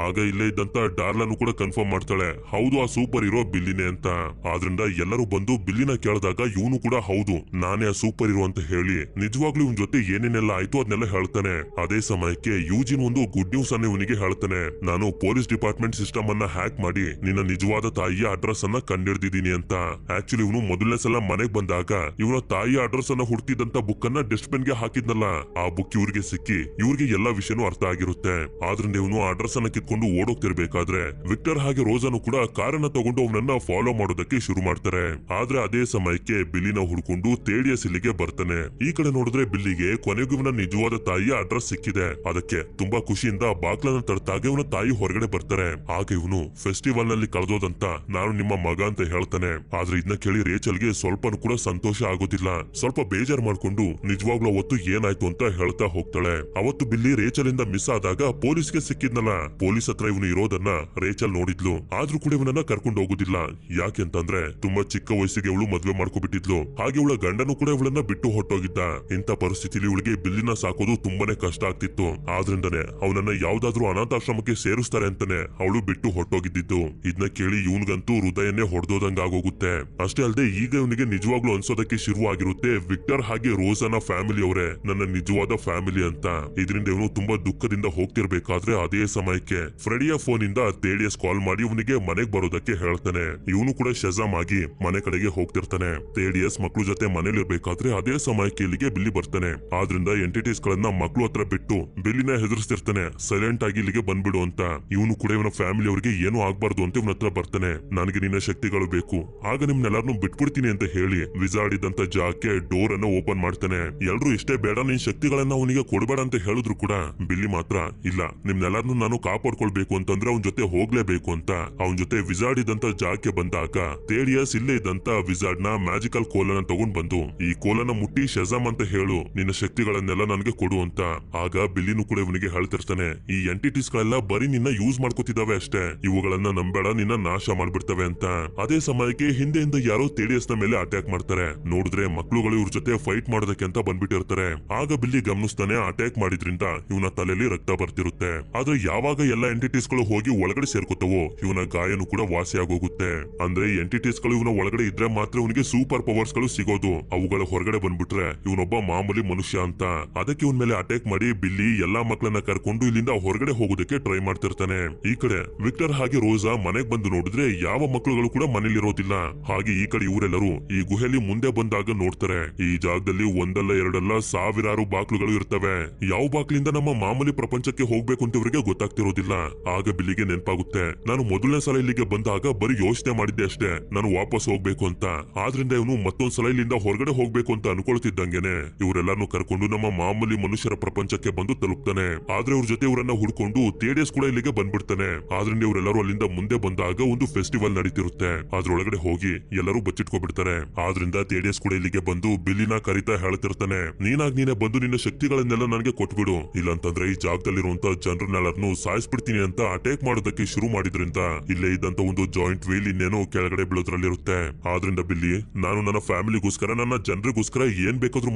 ಆಗ ಇಲ್ಲೇ ಇದ್ದಂತ ಡಾರ್ಲಾನು ಕೂಡ ಕನ್ಫರ್ಮ್ ಮಾಡ್ತಾಳೆ, ಹೌದು ಆ ಸೂಪರ್ ಹೀರೋ ಬಿಲ್ಲಿನೇ ಅಂತ. ಆದ್ರಿಂದ ಎಲ್ಲರೂ ಬಂದು ಬಿಲ್ಲಿನ ಕೇಳಿದಾಗ ಇವನು ಕೂಡ ಹೌದು ನಾನೇ ಆ ಸೂಪರ್ ಹೀರೋ ಅಂತ ಹೇಳಿ ನಿಜವಾಗ್ಲೂ ಇವನ್ ಜೊತೆ ಏನೇನೆಲ್ಲ ಆಯ್ತು ಅದನ್ನೆಲ್ಲ ಹೇಳ್ತಾನೆ. ಅದೇ ಸಮಯಕ್ಕೆ ಯೂಜಿನ್ ಒಂದು ಗುಡ್ ನ್ಯೂಸ್ ಅನ್ನ ಇವನಿಗೆ ಹೇಳ್ತಾನೆ. ನಾನು ಪೊಲೀಸ್ ಡಿಪಾರ್ಟ್ಮೆಂಟ್ ಸಿಸ್ಟಮ್ ಅನ್ನ ಹ್ಯಾಕ್ ಮಾಡಿ ನಿನ್ನ ನಿಜವಾದ ತಾಯಿಯ ಅಡ್ರೆಸ್ ಅನ್ನ ಕಂಡಿಡ್ದಿದ್ದೀನಿ ಅಂತ. ಆಕ್ಚುಲಿ ಇವನು ಮೊದಲನೇ ಸಲ ಮನೆಗ್ ಬಂದಾಗ ಇವನ ತಾಯಿಯ ಅಡ್ರೆಸ್ ಅನ್ನ ಹುಡುಕಿದಂತ ಬುಕ್ ಅನ್ನ ಡಸ್ಟ್ಬಿನ್ ಗೆ ಹಾಕಿದ್ನಲ್ಲ, ಆ ಬುಕ್ ಇವ್ರಿಗೆ ಸಿಕ್ಕಿ ಇವ್ರಿಗೆ ಎಲ್ಲಾ ವಿಷಯನೂ ಅರ್ಥ ಆಗಿರುತ್ತೆ. ಆದ್ರಿಂದ ಇವನು ಅಡ್ರೆಸ್ ಅನ್ನ ಕಿತ್ಕೊಂಡು ಓಡೋಗ್ತಿರ್ಬೇಕಾದ್ರೆ ವಿಕ್ಟರ್ ಹಾಗೆ ರೋಜಾನು ಕೂಡ ಕಾರನ್ನ ತಗೊಂಡು ಅವನನ್ನ ಫಾಲೋ ಮಾಡೋದಕ್ಕೆ ಶುರು ಮಾಡ್ತಾರೆ. ಆದ್ರೆ ಅದೇ ಸಮಯಕ್ಕೆ ಬಿಲ್ಲಿನ ಹುಡ್ಕೊಂಡು ತೇಡಿಯಸ್ ಇಲ್ಲಿಗೆ ಬರ್ತಾನೆ. ಈ ಕಡೆ ನೋಡಿದ್ರೆ ಬಿಲ್ಲಿಗೆ ಕೊನೆಗೂ ಇವನ ನಿಜವಾದ ತಾಯಿಯ ಅಡ್ರೆಸ್ ಸಿಕ್ಕಿದೆ. ಅದಕ್ಕೆ ತುಂಬಾ ಖುಷಿಯಿಂದ ಬಾಗ್ಲನ್ನ ತಡ್ತಾಗ ಇವನ ತಾಯಿ ಹೊರಗಡೆ ಬರ್ತಾರೆ. ಆಗ ಇವನು ಫೆಸ್ಟಿವಲ್ ನಲ್ಲಿ ಕಳೆದೋದಂತ ನಾನು ನಿಮ್ಮ ಮಗ ಅಂತ ಹೇಳ್ತಾನೆ. ಆದ್ರೆ ಇದನ್ನ ಕೇಳಿ ರೇಚಲ್ಗೆ ಸ್ವಲ್ಪನೂ ಕೂಡ ಸಂತೋಷ ಆಗೋದಿಲ್ಲ. ಸ್ವಲ್ಪ ಬೇಜಾರ್ ಮಾಡ್ಕೊಂಡು ನಿಜವಾಗ್ಲೂ ಅವತ್ತು ಏನಾಯ್ತು ಅಂತ ಹೇಳ್ತಾ ಹೋಗ್ತಾಳೆ. ಅವತ್ತು ಬಿಲ್ಲಿ ರೇಚಲ್ ಇಂದ ಮಿಸ್ ಆದಾಗ ಪೊಲೀಸ್ಗೆ ಸಿಕ್ಕಿದ್ನಲ್ಲ, ಪೊಲೀಸ್ ಹತ್ರ ಇವನು ಇರೋದನ್ನ ರೇಚಲ್ ನೋಡಿದ್ಲು. ಆದ್ರೂ ಕೂಡ ಇವನನ್ನ ಕರ್ಕೊಂಡು ಹೋಗುದಿಲ್ಲ. ಯಾಕೆಂತಂದ್ರೆ ತುಂಬಾ ಚಿಕ್ಕ ವಯಸ್ಸಿಗೆ ಇವಳು ಮದ್ವೆ ಮಾಡ್ಕೊಬಿಟ್ಟಿದ್ಲು. ಹಾಗೆ ಇವಳ ಗಂಡನು ಕೂಡ ಇವಳನ್ನ ಬಿಟ್ಟು ಹೊಟ್ಟೋಗಿದ್ದ. ಇಂಥ ಪರಿಸ್ಥಿತಿಲಿ ಇವಳಿಗೆ ಬಿಲ್ಲಿನ ಸಾಕೋದು ತುಂಬಾನೇ ಕಷ್ಟ ಆಗ್ತಿತ್ತು. ಆದ್ರಿಂದನೇ ಅವನನ್ನ ಯಾವ್ದಾದ್ರು ಅನಾಥಾಶ್ರಮಕ್ಕೆ ಸೇರಿಸ್ತಾರೆ ಅಂತಾನೆ ಅವಳು ಬಿಟ್ಟು ಹೊಟ್ಟೋಗಿದ್ದು. ಇದನ್ನ ಕೇಳಿ ಇವನ್ಗಂತೂ ಹೃದಯನೇ ಹೊಡೆದೋದಂಗ ಆಗೋಗುತ್ತೆ. ಅಷ್ಟೇ ಅಲ್ಲದೆ ಈಗ ಇವನಿಗೆ ನಿಜವಾಗ್ಲೂ ಅನ್ಸೋದಕ್ಕೆ ಶುರುವಾಗಿರುತ್ತೆ, ವಿಕ್ಟರ್ ಹಾಗೆ ರೋಜಾನ ಫ್ಯಾಮಿಲಿ ಅವರೇ ನನ್ನ ನಿಜವಾದ ಫ್ಯಾಮಿಲಿ ಅಂತ. ಇದರಿಂದ ಇವನು ತುಂಬಾ ದುಃಖದಿಂದ ಹೋಗ್ತಿರ್ಬೇಕಾದ್ರೆ ಅದೇ ಸಮಯಕ್ಕೆ ಫ್ರೆಡಿಯ ಫೋನ್ ಇಂದ ತೇಡಿಯಸ್ ಕಾಲ್ ಮಾಡಿ ಇವನಿಗೆ ಮನೆಗ್ ಬರೋದಕ್ಕೆ ಹೇಳ್ತಾನೆ. ಇವನು ಕೂಡ ಶಜಾಮ್ ಆಗಿ ಮನೆ ಕಡೆಗೆ ಹೋಗ್ತಿರ್ತಾನೆ. ತೇಡಿಯಸ್ ಮಕ್ಳು ಜೊತೆ ಮನೇಲಿರ್ಬೇಕಾದ್ರೆ ಅದೇ ಸಮಯಕ್ಕೆ ಇಲ್ಲಿಗೆ ಬಿಲ್ಲಿ ಬರ್ತಾನೆ. ಆದ್ರಿಂದ ಎಂಟಿಟೀಸ್ ಗಳನ್ನ ಮಕ್ಳು ಹತ್ರ ಬಿಟ್ಟು ಬಿಲ್ಲಿನ ಹೆದರ್ಸ್ತಿರ್ತಾನೆ, ಸೈಲೆಂಟ್ ಆಗಿ ಇಲ್ಲಿಗೆ ಬಂದ್ಬಿಡು ಅಂತ. ಇವನು ಕೂಡ ಇವನ ಫ್ಯಾಮಿಲಿ ಅವರಿಗೆ ಏನು ಆಗ್ಬಾರ್ದು ಅಂತ ಇವನ ಹತ್ರ ಬರ್ತಾನೆ. ನನಗೆ ನಿನ್ನ ಶಕ್ತಿಗಳು ಬೇಕು, ಆಗ ನಿಮ್ನೆಲ್ಲಾರನು ಬಿಟ್ಬಿಡ್ತೀನಿ ಅಂತ ಹೇಳಿ ವಿಜಾರ್ಡ್ ಇದ್ದಂತ ಜಾಗಕ್ಕೆ ಡೋರ್ ಅನ್ನ ಓಪನ್ ಮಾಡ್ತಾನೆ. ಎಲ್ರು ಇಷ್ಟೇ ಬೇಡ ನಿನ್ ಶಕ್ತಿಗಳನ್ನ ಅವನಿಗೆ ಕೊಡ್ಬೇಡ ಅಂತ ಹೇಳಿದ್ರು ಕೂಡ ಬಿಲ್ಲಿ ಮಾತ್ರ ಇಲ್ಲ, ನಿಮ್ನೆಲ್ಲಾರನು ನಾನು ಕಾಪಾಡ್ಕೊಳ್ಬೇಕು ಅಂತಂದ್ರೆ ಅವನ ಜೊತೆ ಹೋಗ್ಲೇಬೇಕು ಅಂತ ಅವನ ಜೊತೆ ವಿಜಾರ್ಡ್ ಇದ್ದಂತ ಜಾಗಕ್ಕೆ ಬಂದಾಗ ತೇಡಿಯಸ್ ಇಲ್ಲೇ ಇದ್ದಂತ ವಿಜಾರ್ಡ್ ನ ಮ್ಯಾಜಿಕಲ್ ಕೋಲನ್ನ ತಗೊಂಡ್ ಬಂದು ಈ ಕೋಲನ್ನ ಮುಟ್ಟಿ ಶಜಾಮ್ ಅಂತ ಹೇಳು, ನಿನ್ನ ಶಕ್ತಿಗಳನ್ನೆಲ್ಲ ನನಗೆ ಕೊಡು ಅಂತ. ಆಗ ಬಿಲ್ಲಿನೂ ಕೂಡ ಇವನಿಗೆ ಹೇಳ್ತಿರ್ತಾನೆ, ಈ ಎಂಟಿಟೀಸ್ ಗಳೆಲ್ಲ ಬರೀ ನಿನ್ನ ಯೂಸ್ ಮಾಡ್ಕೋತಿದಾವೆ ಅಷ್ಟೇ, ಇವುಗಳನ್ನ ನಂಬೇಡ, ನಿನ್ನ ನಾಶ ಮಾಡ್ಬಿಡ್ತವೆ ಅಂತ. ಅದೇ ಸಮಯಕ್ಕೆ ಹಿಂದೆಯಿಂದ ಯಾರೋ ತೇಡಿಯಸ್ ನ ಮೇಲೆ ಅಟ್ಯಾಕ್ ಮಾಡ್ತಾರೆ. ನೋಡಿದ್ರೆ ಮಕ್ಳುಗಳು ಇವ್ರ ಜೊತೆ ಫೈಟ್ ಮಾಡೋದಕ್ಕೆ ಅಂತ ಬಂದ್ಬಿಟ್ಟಿರ್ತಾರೆ. ಆಗ ಬಿಲ್ಲಿ ಗಮನಿಸ್ತಾನೆ, ಅಟ್ಯಾಕ್ ಮಾಡಿದ್ರಿಂದ ಇವನ ತಲೆಯಲ್ಲಿ ರಕ್ತ ಬರ್ತಿರುತ್ತೆ. ಆದ್ರೆ ಯಾವಾಗ ಎಲ್ಲ ಎಂಟಿಟೀಸ್ ಗಳು ಹೋಗಿ ಒಳಗಡೆ ಸೇರ್ಕೋತವೋ ಇವನ ಗಾಯನು ಕೂಡ ವಾಸಿ ಆಗೋಗುತ್ತೆ. ಅಂದ್ರೆ ಎಂಟಿಟೀಸ್ ಗಳು ಇವನ ಒಳಗಡೆ ಇದ್ರೆ ಮಾತ್ರ ಇವನಿಗೆ ಸೂಪರ್ ಪವರ್ಸ್ ಗಳು ಸಿಗೋದು. ಅವುಗಳ ಹೊರಗಡೆ ಬಂದ್ಬಿಟ್ರೆ ಇವನೊಬ್ಬ ಮಾಮೂಲಿ ಮನುಷ್ಯ ಅಂತ. ಅದಕ್ಕೆ ಇವನ್ ಮೇಲೆ ಅಟ್ಯಾಕ್ ಮಾಡಿ ಬಿಲ್ಲಿ ಎಲ್ಲಾ ಮಕ್ಕಳನ್ನ ಕರ್ಕೊಂಡು ಇಲ್ಲಿಂದ ಹೊರಗಡೆ ಹೋಗೋದಕ್ಕೆ ಟ್ರೈ ಮಾಡ್ತಿರ್ತಾನೆ. ಈ ಕಡೆ ವಿಕ್ಟರ್ ಹಾಗೆ ರೋಜಾ ಮನೆಗ್ ಬಂದು ನೋಡಿದ್ರೆ ಯಾವ ಮಕ್ಕಳುಗಳು ಕೂಡ ಮನೇಲಿರೋದಿಲ್ಲ. ಹಾಗೆ ಈ ಕಡೆ ಇವರೆಲ್ಲರೂ ಈ ಗುಹೆಯಲ್ಲಿ ಮುಂದೆ ಬಂದಾಗ ನೋಡ್ತಾರೆ, ಈ ಜಾಗದಲ್ಲಿ ಒಂದಲ್ಲ ಎರಡಲ್ಲ ಸಾವಿರಾರು ಬಾಕ್ಲುಗಳು ಇರ್ತವೆ. ಯಾವ ಬಾಕ್ಲಿಂದ ನಮ್ಮ ಮಾಮೂಲಿ ಪ್ರಪಂಚಕ್ಕೆ ಹೋಗ್ಬೇಕು ಅಂತ ಇವರಿಗೆ ಗೊತ್ತಾಗ್ತಿರೋದಿಲ್ಲ. ಆಗ ಬಿಲ್ಲಿಗೆ ನೆನಪಾಗುತ್ತೆ, ನಾನು ಮೊದಲನೇ ಸಲ ಇಲ್ಲಿಗೆ ಬಂದಾಗ ಬರೀ ಯೋಚನೆ ಮಾಡಿದ್ದೆ ಅಷ್ಟೇ ನಾನು ವಾಪಸ್ ಹೋಗ್ಬೇಕು ಅಂತ. ಆದ್ರಿಂದ ಇವನು ಮತ್ತೊಂದ್ಸಲ ಇಲ್ಲಿಂದ ಹೊರಗಡೆ ಹೋಗ್ಬೇಕು ಅಂತ ಅನ್ಕೊಳ್ತಿದ್ದಂಗೆನೆ ಇವರೆಲ್ಲಾನು ಕರ್ಕೊಂಡು ನಮ್ಮ ಮಾಮೂಲಿ ಮನುಷ್ಯರ ಪ್ರಪಂಚಕ್ಕೆ ಬಂದು ತಲುಪ್ತಾನೆ. ಆದ್ರೆ ಇವ್ರ ಜೊತೆ ಇವರನ್ನ ಹುಡ್ಕೊಂಡು ತೇಡಿಯಸ್ ಕೂಡ ಇಲ್ಲಿಗೆ ಬಂದ್ಬಿಡ್ತಾನೆ. ಆದ್ರಿಂದ ಇವರೆಲ್ಲರೂ ಅಲ್ಲಿಂದ ಮುಂದೆ ಬಂದಾಗ ಒಂದು ಫೆಸ್ಟಿವಲ್ ನಡೀತಿರುತ್ತೆ. ಅದ್ರೊಳಗಡೆ ಹೋಗಿ ಎಲ್ಲರೂ ಬಚ್ಚಿಟ್ಕೊಬಿಡ್ತಾರೆ. ಆದ್ರಿಂದ ತೇಡಿಯಸ್ ಕೂಡ ಇಲ್ಲಿಗೆ ಬಂದು ಬಿಲ್ಲಿನ ಕರಿತಾ ಹೇಳ್ತಿರ್ತಾನೆ, ನೀನೇ ಬಂದು ನಿನ್ನ ಶಕ್ತಿಗಳನ್ನೆಲ್ಲ ನನಗೆ ಕೊಟ್ಬಿಡು, ಇಲ್ಲಂತಂದ್ರೆ ಈ ಜಾಗದಲ್ಲಿರುವಂತ ಜನರನ್ನೆಲ್ಲರನ್ನು ಸಾಯಿಸ್ಬಿಡ್ತೀನಿ ಅಂತ ಅಟ್ಯಾಕ್ ಮಾಡೋದಕ್ಕೆ ಶುರು ಮಾಡಿದ್ರಿಂದ ಇಲ್ಲೇ ಇದ್ದಂತ ಒಂದು ಜಾಯಿಂಟ್ ವೀಲ್ ಇನ್ನೇನೋ ಕೆಳಗಡೆ ಬೀಳೋದ್ರಲ್ಲಿರುತ್ತೆ. ಆದ್ರಿಂದ ಬಿಲ್ಲಿ ನಾನು ನನ್ನ ಫ್ಯಾಮಿಲಿಗೋಸ್ಕರ ನನ್ನ ಜನರಿಗೋಸ್ಕರ ಏನ್ ಬೇಕಾದ್ರೂ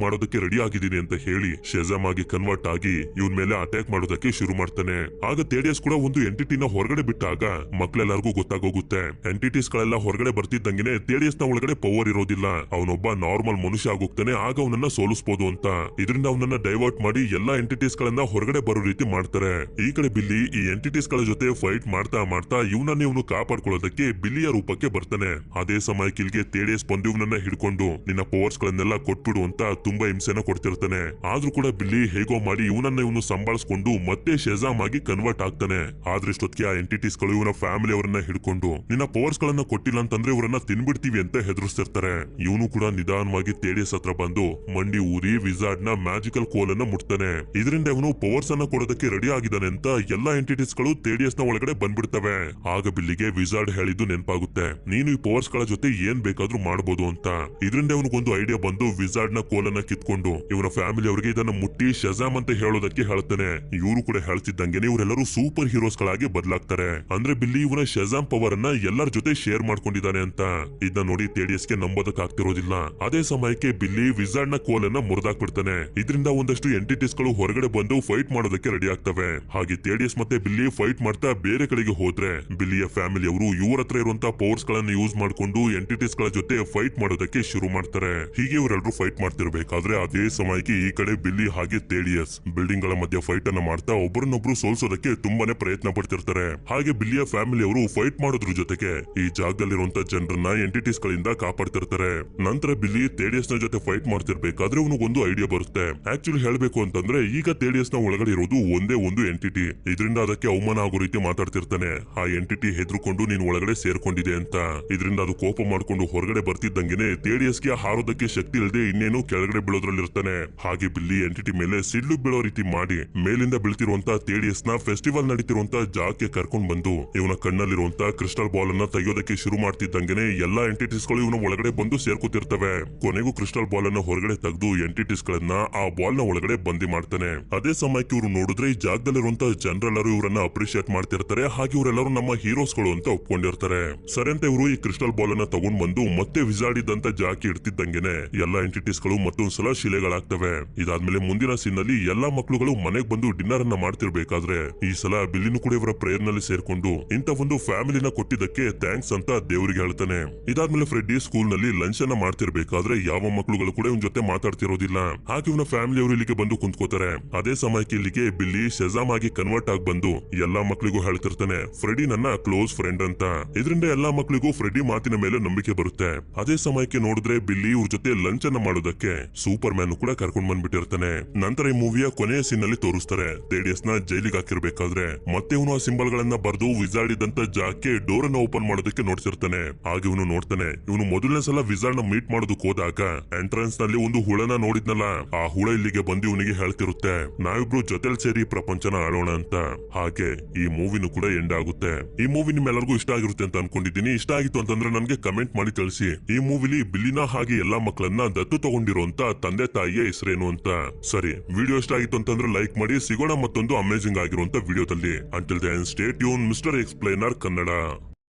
ಮಾಡೋದಕ್ಕೆ ರೆಡಿ ಆಗಿದ್ದೀನಿ ಅಂತ ಹೇಳಿ ಶೆಜಾಮ್ ಆಗಿ ಕನ್ವರ್ಟ್ ಆಗಿ ಇವನ್ ಮೇಲೆ ಅಟ್ಯಾಕ್ ಮಾಡೋದಕ್ಕೆ ಶುರು ಮಾಡ್ತಾನೆ. ಆಗ ತೇಡಿಯಸ್ ಕೂಡ ಒಂದು ಎಂಟಿಟಿನ ಹೊರಗಡೆ ಬಿಟ್ಟಾಗ ಮಕ್ಳೆಲ್ಲರಿಗೂ ಗೊತ್ತಾಗೋಗುತ್ತೆ. ಎಂಟಿಟೀಸ್ ಗಳೆಲ್ಲ ಹೊರಗಡೆ ಬರ್ತಿದ್ದಂಗೆನೆ ತೇಡಿಯಸ್ ನ ಒಳಗಡೆ ಪವರ್ ಇರೋದಿಲ್ಲ, ಅವನೊಬ್ಬ ನಾರ್ಮಲ್ ಮನುಷ್ಯ ಆಗೋಗ್ತಾನೆ. ಆಗ ಅವನನ್ನ ಸೋಲಿಸಬಹುದು ಅಂತ ಇದರಿಂದ ಅವನನ್ನ ಡೈವರ್ಟ್ ಮಾಡಿ ಎಲ್ಲಾ ಎಂಟಿಟೀಸ್ ಗಳನ್ನ ಹೊರಗಡೆ ಬರೋ ರೀತಿ ಮಾಡ್ತಾರೆ. ಈ ಕಡೆ ಬಿಲ್ಲಿ ಈ ಎಂಟಿಟೀಸ್ ಗಳ ಜೊತೆ ಫೈಟ್ ಮಾಡ್ತಾ ಮಾಡ್ತಾ ಇವನನ್ನ ಇವನು ಕಾಪಾಡ್ಕೊಳ್ಳೋದಕ್ಕೆ ಬಿಲ್ಲಿಯ ರೂಪಕ್ಕೆ ಬರ್ತಾನೆ. ಅದೇ ಸಮಯಕ್ಕೆ ಇಲ್ಲಿಗೆ ತೇಡಿಯಸ್ ಬಂದು ಇವನನ್ನ ಹಿಡ್ಕೊಂಡು ನಿನ್ನ ಪವರ್ಸ್ ಗಳನ್ನೆಲ್ಲ ಕೊಟ್ಬಿಡು ಅಂತ ತುಂಬಾ ಹಿಂಸೆನ ಕೊಡ್ತಿರ್ತಾನೆ. ಆದ್ರೂ ಕೂಡ ಬಿಲ್ಲಿ ಹೇಗೋ ಮಾಡಿ ಇವನನ್ನ ಇವನು ಸಂಭಾಳಿಸ್ಕೊಂಡು ಮತ್ತೆ ಶೆಜಾಮ್ ಶಜಾಮ್ ಆಗಿ ಕನ್ವರ್ಟ್ ಆಗ್ತಾನೆ. ಆದ್ರೆ ಇಷ್ಟೊತ್ತಿಗೆ ಆ ಎಂಟಿಟೀಸ್ ಗಳು ಇವನ ಫ್ಯಾಮಿಲಿ ಅವರನ್ನ ಹಿಡ್ಕೊಂಡು ನಿನ್ನ ಪವರ್ಸ್ ಗಳನ್ನ ಕೊಟ್ಟಿಲ್ಲ ಅಂತಂದ್ರೆ ಇವರನ್ನ ತಿನ್ಬಿಡ್ತೀವಿ ಅಂತ ಹೆದರ್ಸ್ತಿರ್ತಾರೆ. ಇವನು ಕೂಡ ನಿಧಾನವಾಗಿ ತೇಡಿಯಸ್ ಹತ್ರ ಬಂದು ಮಂಡಿ ಊರಿ ವಿಜಾರ್ಡ್ ನ ಮ್ಯಾಜಿಕಲ್ ಕೋಲ್ ಅನ್ನ ಮುಟ್ತಾನೆ. ಇದರಿಂದ ಇವನು ಪವರ್ಸ್ ಅನ್ನ ಕೊಡೋದಕ್ಕೆ ರೆಡಿ ಆಗಿದ್ದಾನೆ ಅಂತ ಎಲ್ಲಾ ಎಂಟಿಟೀಸ್ ಗಳು ತೇಡಿಯಸ್ ನ ಒಳಗಡೆ ಬಂದ್ಬಿಡ್ತವೆ. ಆಗ ಬಿಲ್ಲಿಗೆ ವಿಜಾರ್ಡ್ ಹೇಳಿದ್ದು ನೆನಪಾಗುತ್ತೆ, ನೀನು ಈ ಪವರ್ಸ್ ಗಳ ಜೊತೆ ಏನ್ ಬೇಕಾದ್ರೂ ಮಾಡಬಹುದು ಅಂತ. ಇದರಿಂದ ಇವನಿಗೊಂದು ಐಡಿಯಾ ಬಂದು ವಿಜಾರ್ಡ್ ನ ಕೋಲ್ ಅನ್ನ ಕಿತ್ಕೊಂಡು ಇವನ ಫ್ಯಾಮಿಲಿ ಅವರಿಗೆ ಇದನ್ನ ಮುಟ್ಟಿ ಶಜಾಮ್ ಅಂತ ಹೇಳೋದಕ್ಕೆ ಹೇಳ್ತಾನೆ. ಇವರು ಕೂಡ ಹೇಳ್ತಿದ್ದಂಗೆ ಇವರೆಲ್ಲರೂ ಸೂಪರ್ ಹೀರೋಸ್ ಗಳಾಗಿ ಬದಲಾಗ್ತಾರೆ. ಅಂದ್ರೆ ಬಿಲ್ಲಿ ಇವನ ಶಜಾಮ್ ಪವರ್ ಅನ್ನ ಎಲ್ಲರ ಜೊತೆ ಶೇರ್ ಮಾಡ್ಕೊಂಡಿದ್ದಾನೆ ಅಂತ. ಇದನ್ನ ನೋಡಿ ತೇಡಿಯಸ್ಗೆ ನಂಬೋದಕ್ ಆಗ್ತಿರೋದಿಲ್ಲ. ಅದೇ ಸಮಯಕ್ಕೆ ಬಿಲ್ಲಿ ವಿಜಾರ್ಡ್ ನ ಕೋಲ್ ಅನ್ನ ಮುರಿದಾಕ್ಬಿಡ್ತಾನೆ. ಇದರಿಂದ ಒಂದಷ್ಟು ಎಂಟಿಟೀಸ್ ಗಳು ಹೊರಗಡೆ ಬಂದು ಫೈಟ್ ಮಾಡೋದಕ್ಕೆ ರೆಡಿ ಆಗ್ತವೆ. ಹಾಗೆ ತೇಡಿಯಸ್ ಮತ್ತೆ ಬಿಲ್ಲಿ ಫೈಟ್ ಮಾಡ್ತಾ ಬೇರೆ ಕಡೆಗೆ ಹೋದ್ರೆ ಬಿಲ್ಲಿಯ ಫ್ಯಾಮಿಲಿ ಅವರು ಇವ್ರ ಹತ್ರ ಇರುವಂತಹ ಪವರ್ಸ್ ಗಳನ್ನ ಯೂಸ್ ಮಾಡ್ಕೊಂಡು ಎಂಟಿಟೀಸ್ ಗಳ ಜೊತೆ ಫೈಟ್ ಮಾಡೋದಕ್ಕೆ ಶುರು ಮಾಡ್ತಾರೆ. ಹೀಗೆ ಇವರೆಲ್ಲರೂ ಫೈಟ್ ಮಾಡ್ತಿರ್ಬೇಕಾದ್ರೆ ಅದೇ ಸಮಯಕ್ಕೆ ಈ ಕಡೆ ಬಿಲ್ಲಿ ಹಾಗೆ ತೇಡಿಯಸ್ ಬಿಲ್ಡಿಂಗ್ ಗಳ ಮಧ್ಯೆ ಫೈಟ್ ಅನ್ನ ಮಾಡ್ತಾ ಒಬ್ಬರನ್ನೊಬ್ರು ಸೋಲ್ಸೋದಕ್ಕೆ ತುಂಬಾನೇ ಪ್ರಯತ್ನ ಪಡ್ತಿರ್ತಾರೆ. ಹಾಗೆ ಬಿಲ್ಲಿಯ ಫ್ಯಾಮಿಲಿ ಅವರು ಫೈಟ್ ಮಾಡೋದ್ರ ಜೊತೆಗೆ ಈ ಜಾಗದಲ್ಲಿರುವಂತಹ ಜನರನ್ನ ಎಂಟಿಟೀಸ್ ಗಳಿಂದ ಕಾಪಾಡ್ತಿರ್ತಾರೆ. ನಂತರ ಬಿಲ್ಲಿ ತೇಡಿಯಸ್ ನ ಜೊತೆ ಫೈಟ್ ಮಾಡ್ತಿರ್ಬೇಕಾದ್ರೆ ಅವನಿಗೊಂದು ಐಡಿಯಾ ಬರುತ್ತೆ. ಆಕ್ಚುಲಿ ಹೇಳ್ಬೇಕು ಅಂತಂದ್ರೆ ಈಗ ತೇಡಿಯಸ್ ನ ಒಳಗಡೆ ಇರೋದು ಒಂದೇ ಒಂದು ಎಂಟಿಟಿ. ಇದರಿಂದ ಅದಕ್ಕೆ ಅವಮಾನ ಆಗೋ ರೀತಿ ಮಾತಾಡ್ತಿರ್ತಾನೆ. ಆ ಎಂಟಿಟಿ ಹೆದರ್ಕೊಂಡು ನೀನು ಒಳಗಡೆ ಸೇರ್ಕೊಂಡಿದೆ ಅಂತ. ಇದರಿಂದ ಅದು ಕೋಪ ಮಾಡ್ಕೊಂಡು ಹೊರಗಡೆ ಬರ್ತಿದ್ದಂಗೆನೆ ತೇಡಿಯಸ್ಗೆ ಹಾರೋದಕ್ಕೆ ಶಕ್ತಿ ಇಲ್ಲದೆ ಇನ್ನೇನು ಕೆಳಗಡೆ ಬೀಳೋದ್ರಲ್ಲಿರ್ತಾನೆ. ಹಾಗೆ ಬಿಲ್ಲಿ ಎಂಟಿಟಿ ಮೇಲೆ ಸಿಡ್ಲು ಬೀಳೋ ರೀತಿ ಮಾಡಿ ಮೇಲಿಂದ ಬೀಳ್ತಿರುವಂತ ತೇಡಿಯಸ್ ನ ಫೆಸ್ಟಿವಲ್ ನಡೀತಿರುವಂತ ಜಾಗಕ್ಕೆ ಕರ್ಕೊಂಡ್ ಬಂದು ಇವನ ಕಣ್ಣಲ್ಲಿರುವಂತ ಕ್ರಿಸ್ಟಲ್ ಬಾಲ್ ಅನ್ನ ತೆಗೆಯೋದಕ್ಕೆ ಶುರು ಮಾಡ್ತಿದ್ದಂಗೆನೆ ಎಲ್ಲಾ ಎಂಟಿಟೀಸ್ ಗಳು ಇವನ ಒಳಗಡೆ ಬಂದು ಸೇರ್ಕೊತಿರ್ತವೆ. ಕೊನೆಗೂ ಕ್ರಿಸ್ಟಲ್ ಬಾಲ್ ಅನ್ನ ಹೊರಗಡೆ ತೆಗೆದು ಎಂಟಿಟೀಸ್ ಗಳನ್ನ ಆ ಬಾಲ್ ನ ಒಳಗಡೆ ಬಂದಿ ಮಾಡ್ತಾನೆ. ಅದೇ ಸಮಯಕ್ಕೆ ಇವರು ನೋಡಿದ್ರೆ ಈ ಜಾಗದಲ್ಲಿರುವಂತಹ ಜನರೆಲ್ಲರೂ ಇವರನ್ನ ಅಪ್ರಿಶಿಯೇಟ್ ಮಾಡ್ತಿರ್ತಾರೆ. ಹಾಗೆ ಇವರೆಲ್ಲರೂ ನಮ್ಮ ಹೀರೋಸ್ ಗಳು ಅಂತ ಒಪ್ಕೊಂಡಿರ್ತಾರೆ. ಸರಿ ಅಂತ ಇವರು ಈ ಕ್ರಿಸ್ಟಲ್ ಬಾಲ್ ಅನ್ನ ತಗೊಂಡ್ ಬಂದು ಮತ್ತೆ ವಿಜಾಡಿದಂತ ಜಾಕಿ ಇಡ್ತಿದ್ದಂಗೆನೆ ಎಲ್ಲಾ ಎಂಟಿಟೀಸ್ ಗಳು ಮತ್ತೊಂದ್ಸಲ ಶಿಲೆಗಳಾಗ್ತವೆ. ಇದಾದ್ಮೇಲೆ ಮುಂದಿನ ಸೀನ್ ನಲ್ಲಿ ಎಲ್ಲಾ ಮಕ್ಕಳುಗಳು ಮನೆಗ್ ಬಂದು ಡಿನ್ನರ್ ಅನ್ನ ಮಾಡ್ತಿರ್ಬೇಕಾದ್ರೆ ಈ ಸಲ ಬಿಲ್ಲಿನೂ ಕೂಡ ಇವರ ಪ್ರೇಯರ್ ನಲ್ಲಿ ಸೇರ್ಕೊಂಡು ಇಂತ ಒಂದು ಫ್ಯಾಮಿಲಿನ ಕೊಟ್ಟಿದ್ದಕ್ಕೆ ಥ್ಯಾಂಕ್ಸ್ ಅಂತ ದೇವರಿಗೆ ಹೇಳ್ತಾನೆ. ಇದಾದ್ಮೇಲೆ ಫ್ರೆಡ್ಡಿ ಸ್ಕೂಲ್ ನಲ್ಲಿ ಲಂಚ್ ಅನ್ನ ಮಾಡ್ತಿರ್ಬೇಕಾದ್ರೆ ಯಾವ ಮಕ್ಕಳುಗಳು ಕೂಡ ಇವನ್ ಜೊತೆ ಮಾತಾಡ್ತಿರೋದಿಲ್ಲ. ಹಾಗೆ ಇವನ ಫ್ಯಾಮಿಲಿ ಅವರು ಇಲ್ಲಿಗೆ ಬಂದು ಕುಂತ್ಕೋತಾರೆ. ಅದೇ ಸಮಯಕ್ಕೆ ಇಲ್ಲಿಗೆ ಬಿಲ್ಲಿ ಶಜಾಮ್ ಆಗಿ ಕನ್ವರ್ಟ್ ಆಗಿ ಬಂದು ಎಲ್ಲಾ ಮಕ್ಕಳಿಗೂ ಹೇಳ್ತಿರ್ತಾನೆ, ಫ್ರೆಡಿ ನನ್ನ ಕ್ಲೋಸ್ ಫ್ರೆಂಡ್ ಅಂತ. ಇದರಿಂದ ಎಲ್ಲಾ ಮಕ್ಕಳಿಗೂ ಫ್ರೆಡಿ ಮಾತಿನ ಮೇಲೆ ನಂಬಿಕೆ ಬರುತ್ತೆ. ಅದೇ ಸಮಯಕ್ಕೆ ನೋಡಿದ್ರೆ ಬಿಲ್ಲಿ ಇವ್ರ ಜೊತೆ ಲಂಚ್ ಅನ್ನ ಮಾಡೋದಕ್ಕೆ ಸೂಪರ್ ಮ್ಯಾನ್ ಕೂಡ ಕರ್ಕೊಂಡ್ ಬಂದ್ಬಿಟ್ಟಿರ್ತಾನೆ. ನಂತರ ಈ ಮೂವಿಯ ಕೊನೆಯ ಸೀನ್ ನಲ್ಲಿ ತೋರಿಸ್ತಾರೆ ತೇಡಿಯಸ್ ನ ಜೈಲಿಗೆ ಹಾಕಿರ್ಬೇಕಾದ್ರೆ ಮತ್ತೆ ಇವನು ಆ ಸಿಂಬಲ್ ಗಳನ್ನ ಬರೆದು ವಿಜಾರ್ಡಿದಂತ ಜಾಗಕ್ಕೆ ಡೋರ್ ಅನ್ನ ಓಪನ್ ಮಾಡೋದಕ್ಕೆ ನೋಡ್ತಿರ್ತಾನೆ. ಹಾಗೆ ಇವನು ನೋಡ್ತಾನೆ, ಇವನು ಮೊದಲನೇ ಸಲ ವಿಜಾರ್ಡ್ ನ ಮೀಟ್ ಮಾಡೋದಕ್ಕೆ ಹೋದಾಗ ಎಂಟ್ರೆನ್ಸ್ ನಲ್ಲಿ ಒಂದು ಹುಳನ ನೋಡಿದ್ನಲ್ಲ, ಆ ಹುಳ ಇಲ್ಲಿಗೆ ಬಂದು ಇವನಿಗೆ ಹೇಳ್ತಿರುತ್ತೆ, ನಾವಿಬ್ರು ಜೊತೆಲ್ ಸೇರಿ ಪ್ರಪಂಚನ ಆಳೋಣ ಅಂತ. ಹಾಗೆ ಈ ಮೂವಿನೂ ಕೂಡ ಎಂಡ್ ಆಗುತ್ತೆ. ಈ ಮೂವಿ ನಿಮ್ಮೆಲ್ಲರಿಗೂ ಇಷ್ಟ ಆಗಿರುತ್ತೆ ಅಂತ ಅನ್ಕೊಂಡಿದ್ದೀನಿ. ಇಷ್ಟ ಆಗಿತ್ತು ಅಂತಂದ್ರೆ ನನ್ಗೆ ಕಮೆಂಟ್ ಮಾಡಿ ತಿಳಿಸಿ. ಈ ಮೂವಿಲಿ ಬಿಲ್ಲಿನ ಹಾಗೆ ಎಲ್ಲಾ ಮಕ್ಕಳನ್ನ ದತ್ತು ತಗೊಂಡಿರುವಂತ ತಂದೆ ತಾಯಿಯ ಹೆಸರೇನು ಅಂತ. ಸರಿ, ವಿಡಿಯೋ ಇಷ್ಟ ಆಗಿತ್ತು ಅಂತಂದ್ರೆ ಲೈಕ್ ಮಾಡಿ. ಸಿಗೋಣ ಮತ್ತೊಂದು ಅಮೇಜಿಂಗ್ ಆಗಿರುವಂತ ವಿಡಿಯೋದಲ್ಲಿ. Until then stay tune mister explainer Kannada.